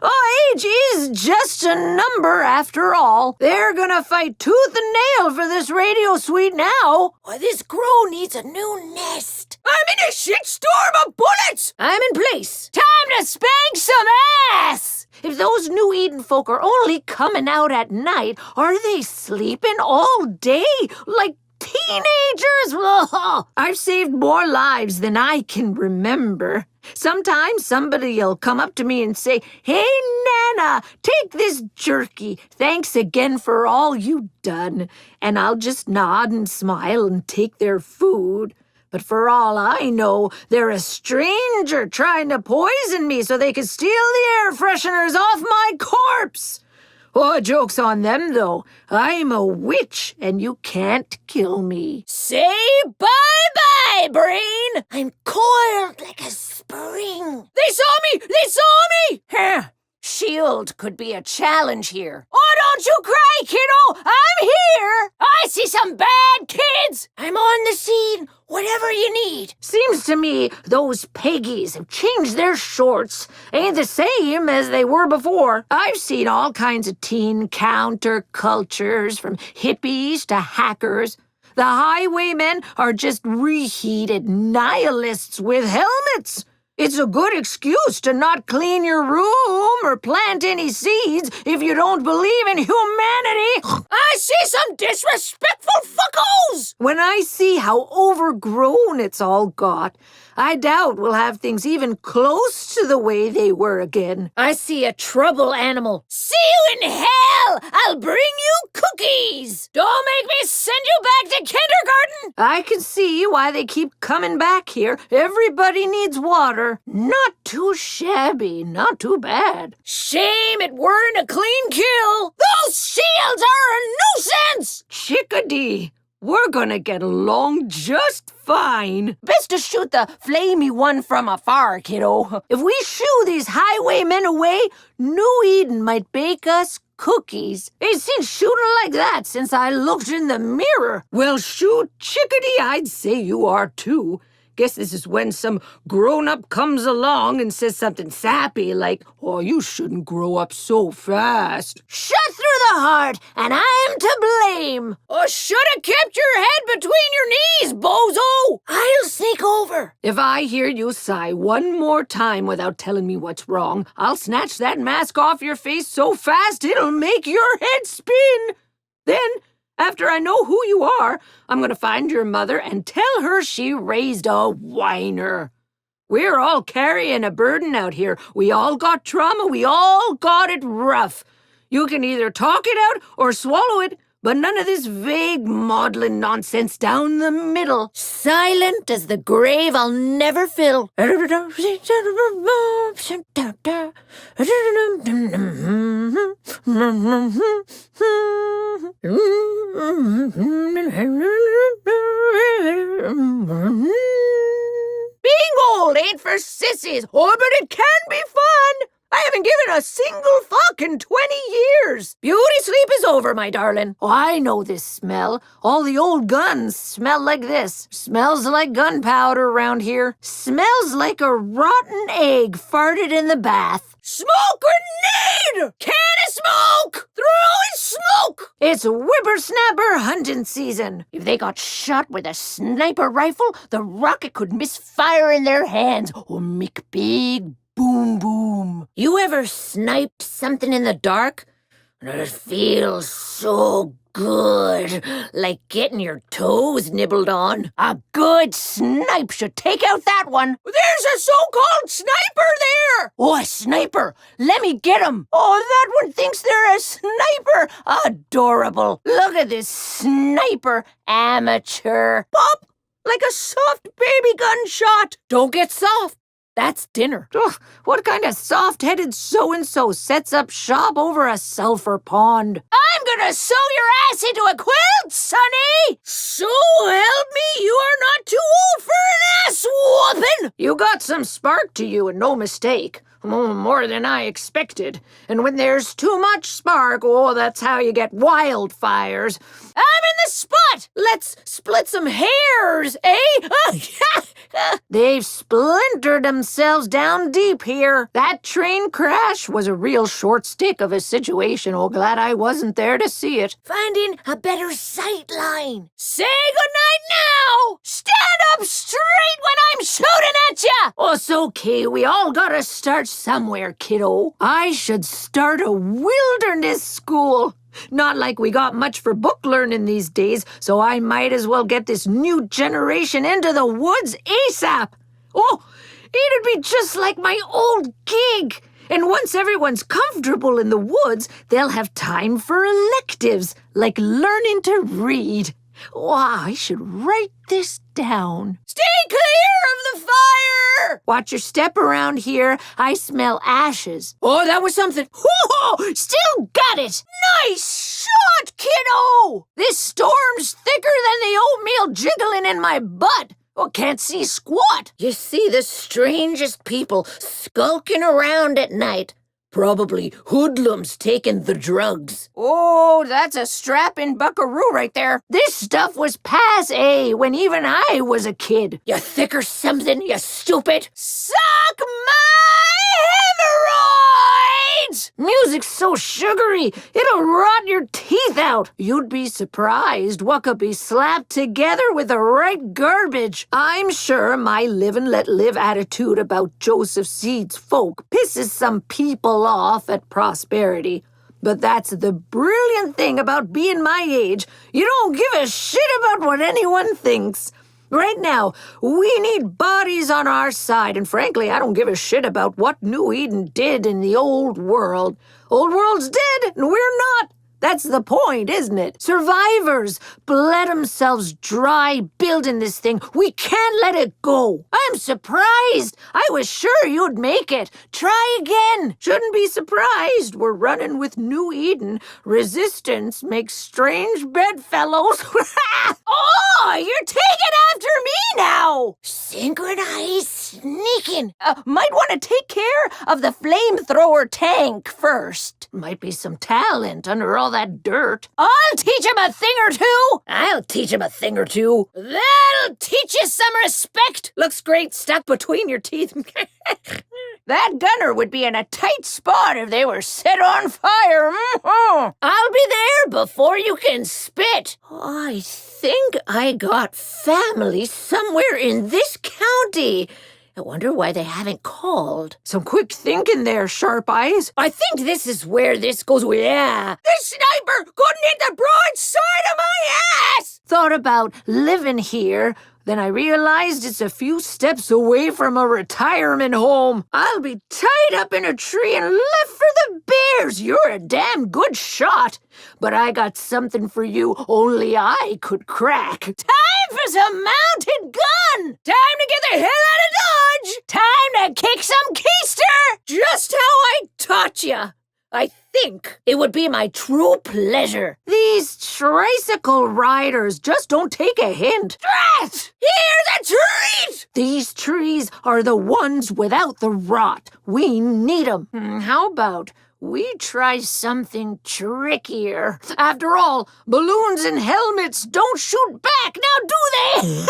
Oh, age is just a number after all. They're gonna fight tooth and nail for this radio suite now. Well, this crow needs a new nest. I'm in a shitstorm of bullets. I'm in place. Time to spank some ass. If those New Eden folk are only coming out at night, are they sleeping all day like teenagers? I've saved more lives than I can remember. Sometimes somebody'll come up to me and say, "Hey, Nana, take this jerky. Thanks again for all you done." And I'll just nod and smile and take their food. But for all I know, they're a stranger trying to poison me so they can steal the air fresheners off my corpse. Oh, joke's on them, though. I'm a witch, and you can't kill me. Say bye-bye, brain. I'm coiled like a spring. They saw me! They saw me! Shoo. world could be a challenge here. Oh, don't you cry, kiddo! I'm here! I see some bad kids! I'm on the scene, whatever you need. Seems to me those Peggies have changed their shorts. Ain't the same as they were before. I've seen all kinds of teen countercultures, from hippies to hackers. The highwaymen are just reheated nihilists with helmets. It's a good excuse to not clean your room or plant any seeds if you don't believe in humanity. I see some disrespectful fuckos! When I see how overgrown it's all got, I doubt we'll have things even close to the way they were again. I see a trouble animal. See you in hell! I'll bring you cookies! Don't make me send you back to kindergarten! I can see why they keep coming back here. Everybody needs water. Not too shabby, not too bad. Shame it weren't a clean kill! Those shields are a nuisance! Chickadee, we're gonna get along just fine. Best to shoot the flamey one from afar, kiddo. If we shoo these highwaymen away, New Eden might bake us cookies. Ain't seen shooting like that since I looked in the mirror. Well, shoot, Chickadee, I'd say you are too. Guess this is when some grown-up comes along and says something sappy like, "Oh, you shouldn't grow up so fast." Shut through the heart, and I'm to blame. Or should have kept your head between your knees, bozo. I'll sneak over. If I hear you sigh one more time without telling me what's wrong, I'll snatch that mask off your face so fast it'll make your head spin. Then, after I know who you are, I'm going to find your mother and tell her she raised a whiner. We're all carrying a burden out here. We all got trauma. We all got it rough. You can either talk it out or swallow it, but none of this vague maudlin nonsense down the middle. Silent as the grave I'll never fill. Being old ain't for sissies. Oh, but it can be fun. I haven't given a single fuck in 20 years. Beauty sleep is over, my darling. Oh, I know this smell. All the old guns smell like this. Smells like gunpowder around here. Smells like a rotten egg farted in the bath. Smoke grenade! Can of smoke! Throwing smoke! It's whippersnapper hunting season. If they got shot with a sniper rifle, the rocket could misfire in their hands or make big boom boom. You ever sniped something in the dark? It feels so good, like getting your toes nibbled on. A good snipe should take out that one. There's a so-called sniper there! Oh, a sniper! Let me get him! Oh, that one thinks they're a sniper! Adorable! Look at this sniper, amateur. Pop! Like a soft baby gunshot! Don't get soft. That's dinner. Ugh, what kind of soft-headed so-and-so sets up shop over a sulfur pond? I'm gonna sew your ass into a quilt, Sonny! So help me, you are not too old for an ass whooping! You got some spark to you, and no mistake. More than I expected. And when there's too much spark, oh, that's how you get wildfires. I'm in the spot! Let's split some hairs, eh? They've splintered themselves down deep here. That train crash was a real short stick of a situation. Oh, glad I wasn't there to see it. Finding a better sight line. Say goodnight now! Stand up straight when I'm shooting at ya! Oh, it's okay. We all gotta start somewhere, kiddo. I should start a wilderness school. Not like we got much for book learning these days, so I might as well get this new generation into the woods ASAP. Oh, it'd be just like my old gig. And once everyone's comfortable in the woods, they'll have time for electives, like learning to read. Wow, I should write this down. Stay clear of the fire! Watch your step around here. I smell ashes. Oh, that was something. Whoa! Still got it! Nice shot, kiddo! This storm's thicker than the oatmeal jiggling in my butt. Oh, can't see squat. You see the strangest people skulking around at night. Probably hoodlums taking the drugs. Oh, that's a strapping buckaroo right there. This stuff was passe when even I was a kid. You thick or something, you stupid? Suck my hemorrhoids! Music's so sugary, it'll rot your teeth out. You'd be surprised what could be slapped together with the right garbage. I'm sure my live and let live attitude about Joseph Seed's folk pisses some people off at prosperity. But that's the brilliant thing about being my age. You don't give a shit about what anyone thinks. Right now, we need bodies on our side, and frankly, I don't give a shit about what New Eden did in the old world. Old world's dead, and we're not. That's the point, isn't it? Survivors bled themselves dry building this thing. We can't let it go. I'm surprised. I was sure you'd make it. Try again. Shouldn't be surprised. We're running with New Eden. Resistance makes strange bedfellows. Oh, you're taking after me now. Synchronized sneaking. Might want to take care of the flamethrower tank first. Might be some talent under all that dirt. I'll teach him a thing or two. I'll teach him a thing or two. That'll teach you some respect. Looks great stuck between your teeth. That gunner would be in a tight spot if they were set on fire. Mm-hmm. I'll be there before you can spit. I think I got family somewhere in this county. I wonder why they haven't called. Some quick thinking there, Sharp Eyes. I think this is where this goes. Yeah. This sniper couldn't hit the broadside of my ass! Thought about living here. Then I realized it's a few steps away from a retirement home. I'll be tied up in a tree and left for the bears. You're a damn good shot. But I got something for you only I could crack. Time for some mounted gun! Time to get the hell out of Dodge! Time to kick some keister! Just how I taught you. I think it would be my true pleasure. These tricycle riders just don't take a hint. Drat! Here's a treat! These trees are the ones without the rot. We need 'em. How about we try something trickier? After all, balloons and helmets don't shoot back, now do they?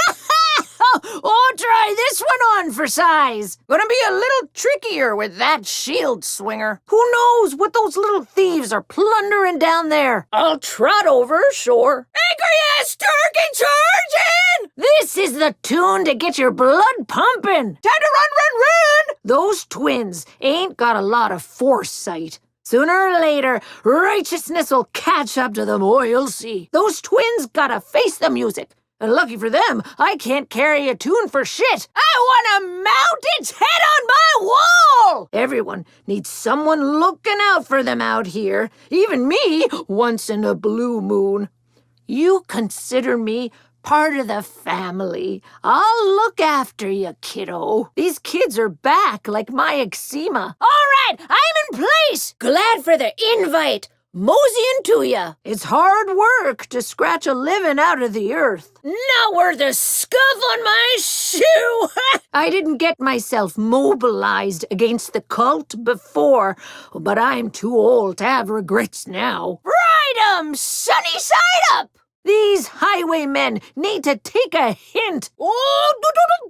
Oh, try this one on for size. Gonna be a little trickier with that shield swinger. Who knows what those little thieves are plundering down there? I'll trot over, sure. Angry-ass turkey charging! This is the tune to get your blood pumping. Time to run! Those twins ain't got a lot of foresight. Sooner or later, righteousness will catch up to them, or you'll see. Those twins gotta face the music. And lucky for them, I can't carry a tune for shit. I want to mount its head on my wall! Everyone needs someone looking out for them out here. Even me, once in a blue moon. You consider me part of the family. I'll look after you, kiddo. These kids are back like my eczema. All right, I'm in place. Glad for the invite. Moseying to ya. It's hard work to scratch a living out of the earth. Not worth a scuff on my shoe. I didn't get myself mobilized against the cult before, but I'm too old to have regrets now. Ride 'em, sunny side up! These highwaymen need to take a hint. Oh,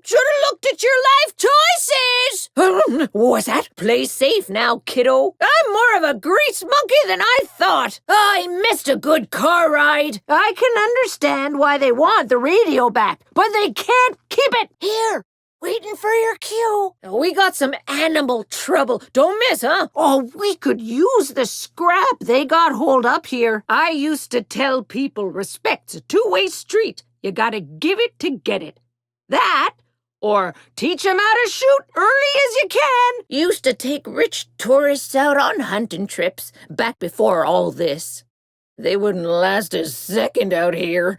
should've looked at your life choices. What's that? Play safe now, kiddo. I'm more of a grease monkey than I thought. I missed a good car ride. I can understand why they want the radio back, but they can't keep it. Here, waiting for your cue. We got some animal trouble. Don't miss, huh? Oh, we could use the scrap they got holed up here. I used to tell people respect's a two-way street. You gotta give it to get it. That, or teach 'em how to shoot early as you can. Used to take rich tourists out on hunting trips back before all this. They wouldn't last a second out here.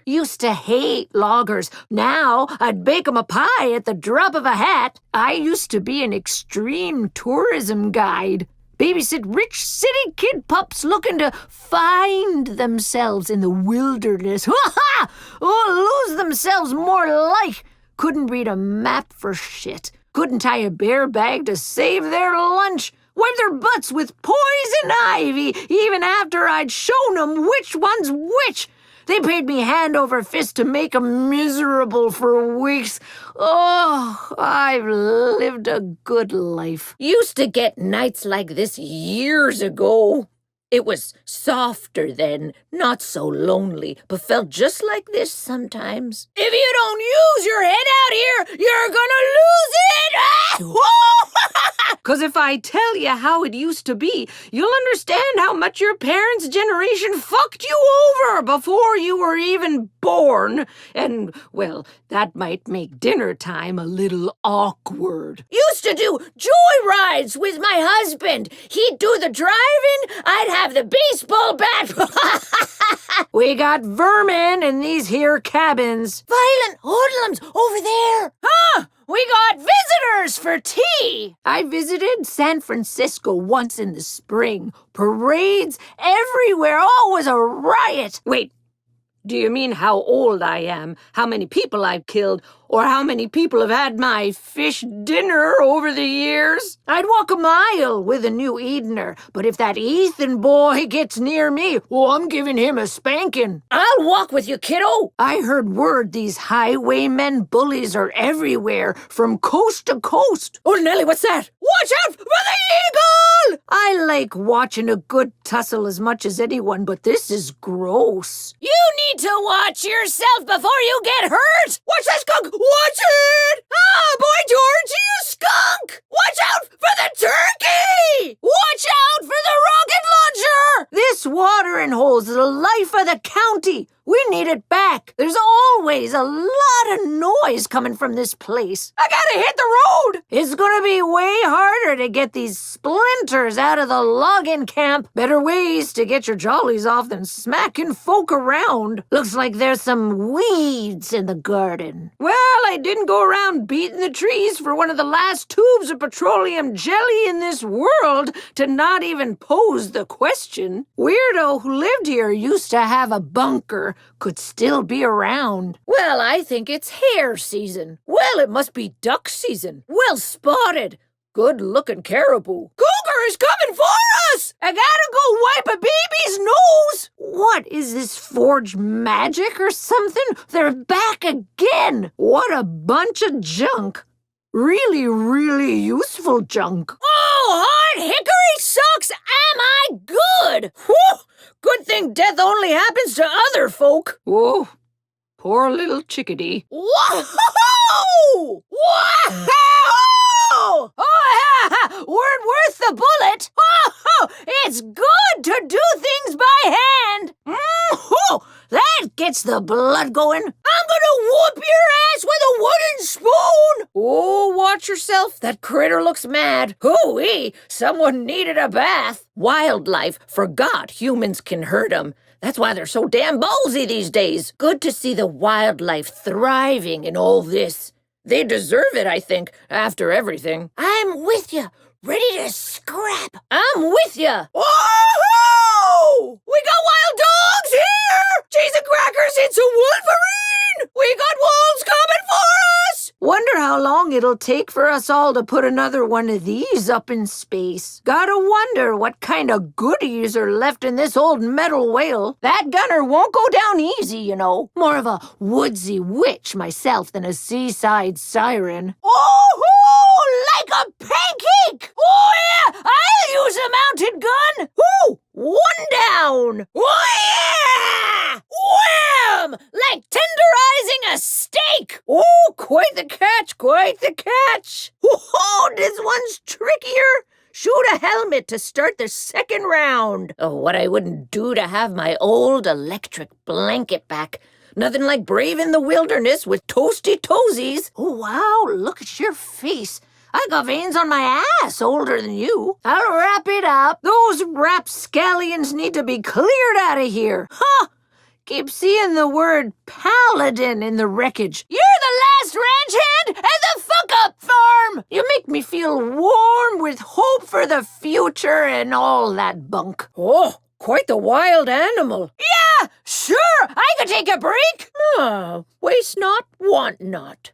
Used to hate loggers. Now I'd bake 'em a pie at the drop of a hat. I used to be an extreme tourism guide. Babysit rich city kid pups looking to find themselves in the wilderness. Or lose themselves more like. Couldn't read a map for shit. Couldn't tie a bear bag to save their lunch. Wipe their butts with poison ivy, even after I'd shown them which one's which. They paid me hand over fist to make 'em miserable for weeks. Oh, I've lived a good life. Used to get nights like this years ago. It was softer then, not so lonely, but felt just like this sometimes. If you don't use your head out here, you're gonna lose it! 'Cause if I tell you how it used to be, you'll understand how much your parents' generation fucked you over before you were even born. And, well, that might make dinner time a little awkward. Used to do joy rides with my husband. He'd do the driving, I'd have the baseball bat. We got vermin in these here cabins. Violent hoodlums over there. Huh? We got visitors for tea. I visited San Francisco once in the spring. Parades everywhere, always a riot. Wait, do you mean how old I am, how many people I've killed, or how many people have had my fish dinner over the years? I'd walk a mile with a new Edener, but if that Ethan boy gets near me, well, I'm giving him a spanking. I'll walk with you, kiddo. I heard word these highwaymen bullies are everywhere, from coast to coast. Oh, Nellie, what's that? Watch out for the eagle! I like watching a good tussle as much as anyone, but this is gross. You need to watch yourself before you get hurt. Watch that skunk. Watch it! Ah, Boy George, you skunk! Watch out for the turkey! Watch out for the rocket launcher! This watering hole's the life of the county. We need it back. There's always a lot of noise coming from this place. I gotta hit the road! It's gonna be way harder to get these splinters out of the logging camp. Better ways to get your jollies off than smacking folk around. Looks like there's some weeds in the garden. Well, I didn't go around beating the trees for one of the last tubes of petroleum jelly in this world to not even pose the question. Weirdo who lived here used to have a bunker. Could still be around. Well, I think it's hare season. Well, it must be duck season. Well spotted. Good-looking caribou. Cougar is coming for us! I gotta go wipe a baby's nose! What, is this forged magic or something? They're back again! What a bunch of junk. Really, really useful junk. Oh, hard hickory socks, am I good! Whew! Good thing death only happens to other folk. Oh, poor little chickadee. Whoa! Whoa! Oh, weren't worth the bullet. Oh, it's good to do things by hand. That gets the blood going. I'm gonna whoop your ass with a wooden spoon. Oh, watch yourself. That critter looks mad. Hooey, someone needed a bath. Wildlife forgot humans can hurt them. That's why they're so damn ballsy these days. Good to see the wildlife thriving in all this. They deserve it, I think, after everything. I'm with you. Ready to scrap. I'm with you. Whoa! We got wild dogs here! Cheese and crackers, it's a Wolverine! We got wolves coming for us! Wonder how long it'll take for us all to put another one of these up in space. Gotta wonder what kind of goodies are left in this old metal whale. That gunner won't go down easy, you know. More of a woodsy witch myself than a seaside siren. Oh, like a pancake! Oh, yeah! I'll use a mounted gun! Ooh, one down! Oh, yeah! Wham! Like tenderizing a steak! Oh, quite the catch, quite the catch! Oh, this one's trickier. Shoot a helmet to start the second round. Oh, what I wouldn't do to have my old electric blanket back. Nothing like braving the wilderness with toasty toesies. Oh, wow, look at your face. I got veins on my ass older than you. I'll wrap it up. Those rapscallions need to be cleared out of here. Huh! Keep seeing the word paladin in the wreckage. You're the last ranch hand at the fuck-up farm! You make me feel warm with hope for the future and all that bunk. Oh, quite the wild animal. Yeah, sure, I could take a break. Waste not, want not.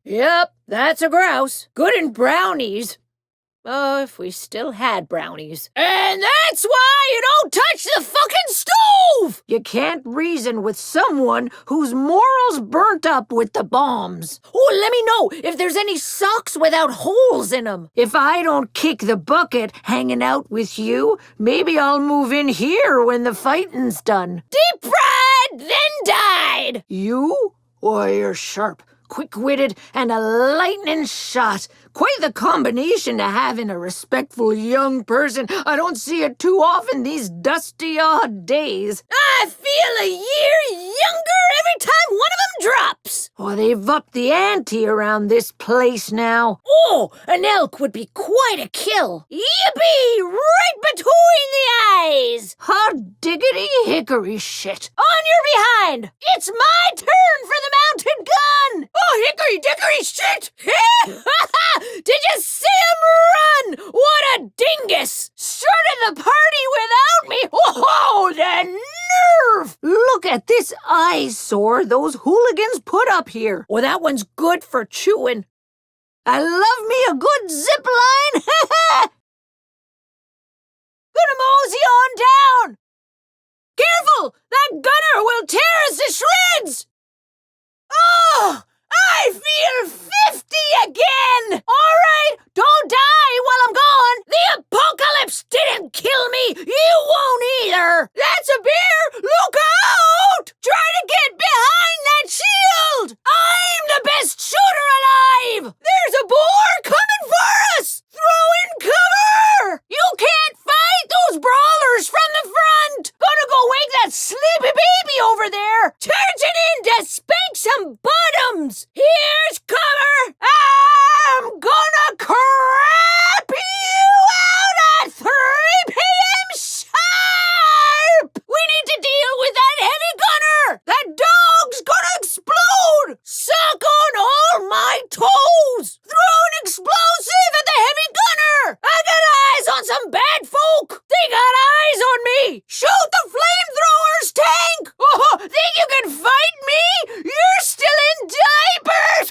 Yep, that's a grouse. Good in brownies. Oh, if we still had brownies. And that's why you don't touch the fucking stove! You can't reason with someone whose morals burnt up with the bombs. Oh, let me know if there's any socks without holes in them. If I don't kick the bucket hanging out with you, maybe I'll move in here when the fighting's done. Deep fried, then died. You? Oh, you're sharp, quick-witted, and a lightning shot. Quite the combination to have in a respectful young person. I don't see it too often these dusty odd days. I feel a year younger every time one of them drops. Oh, they've upped the ante around this place now. Oh, an elk would be quite a kill. Yippee! Right between the eyes. Hot diggity hickory shit. On your behind. It's my turn for the mounted gun. Oh, hickory dickory shit. Did you see him run? What a dingus! Started the party without me. Oh, the nerve! Look at this eyesore those hooligans put up here. Well, that one's good for chewing. I love me a good zip line. Gonna mosey on down. Careful! That gunner will tear us to shreds! Oh! I feel 50 again! All right, don't die while I'm gone. The apocalypse didn't kill me. You won't either. That's a bear. Look out! Try to get behind that shield. I'm the best shooter alive. There's a boar coming for us. Throw in cover. You can't fight those brawlers from the front. Gonna go wake that sleepy baby over there. Charging in to spank some bottoms. Here's cover! I'm gonna crap you out at 3 p.m. sharp! We need to deal with that heavy gunner! That dog's gonna explode! Suck on all my toes! Throw an explosive at the heavy gunner! I got eyes on some bad folk! They got eyes on me! Shoot the flamethrowers, tank! Oh, think you can fight me? You're still in diapers!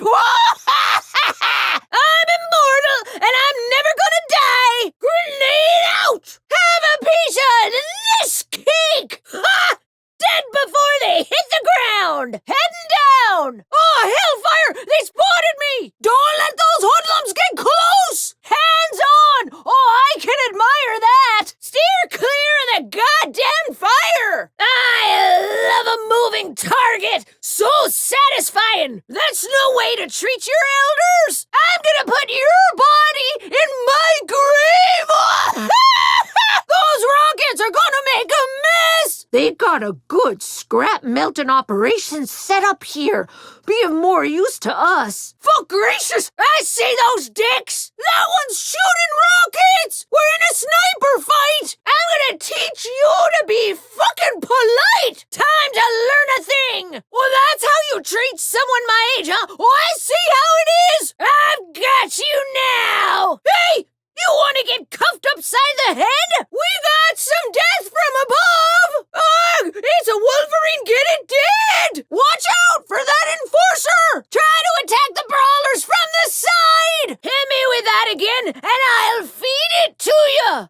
I'm immortal, and I'm never gonna die! Grenade out! Have a piece of this cake! Ha! Dead before they hit the ground! Heading down! Oh, hellfire! They spotted me! Don't let those hoodlums get close! Hands on! Oh, I can admire that! Steer clear of the goddamn fire! I love a moving target! So satisfying! That's no way to treat your elders! I'm gonna put your body in my grave! Those rockets are gonna make a mess! They got a good scrap melting operation set up here. Be of more use to us. For gracious, I see those dicks! That one's shooting rockets! We're in a sniper fight! I'm gonna teach you to be fucking polite! Time to learn a thing! Well, that's how you treat someone my age, huh? Oh, I see how it is! I've got you now! Hey! You want to get cuffed upside the head? We got some death from above! Ugh! It's a Wolverine Get It Dead! Watch out for that enforcer! Try to attack the brawlers from the side! Hit me with that again, and I'll feed it to you!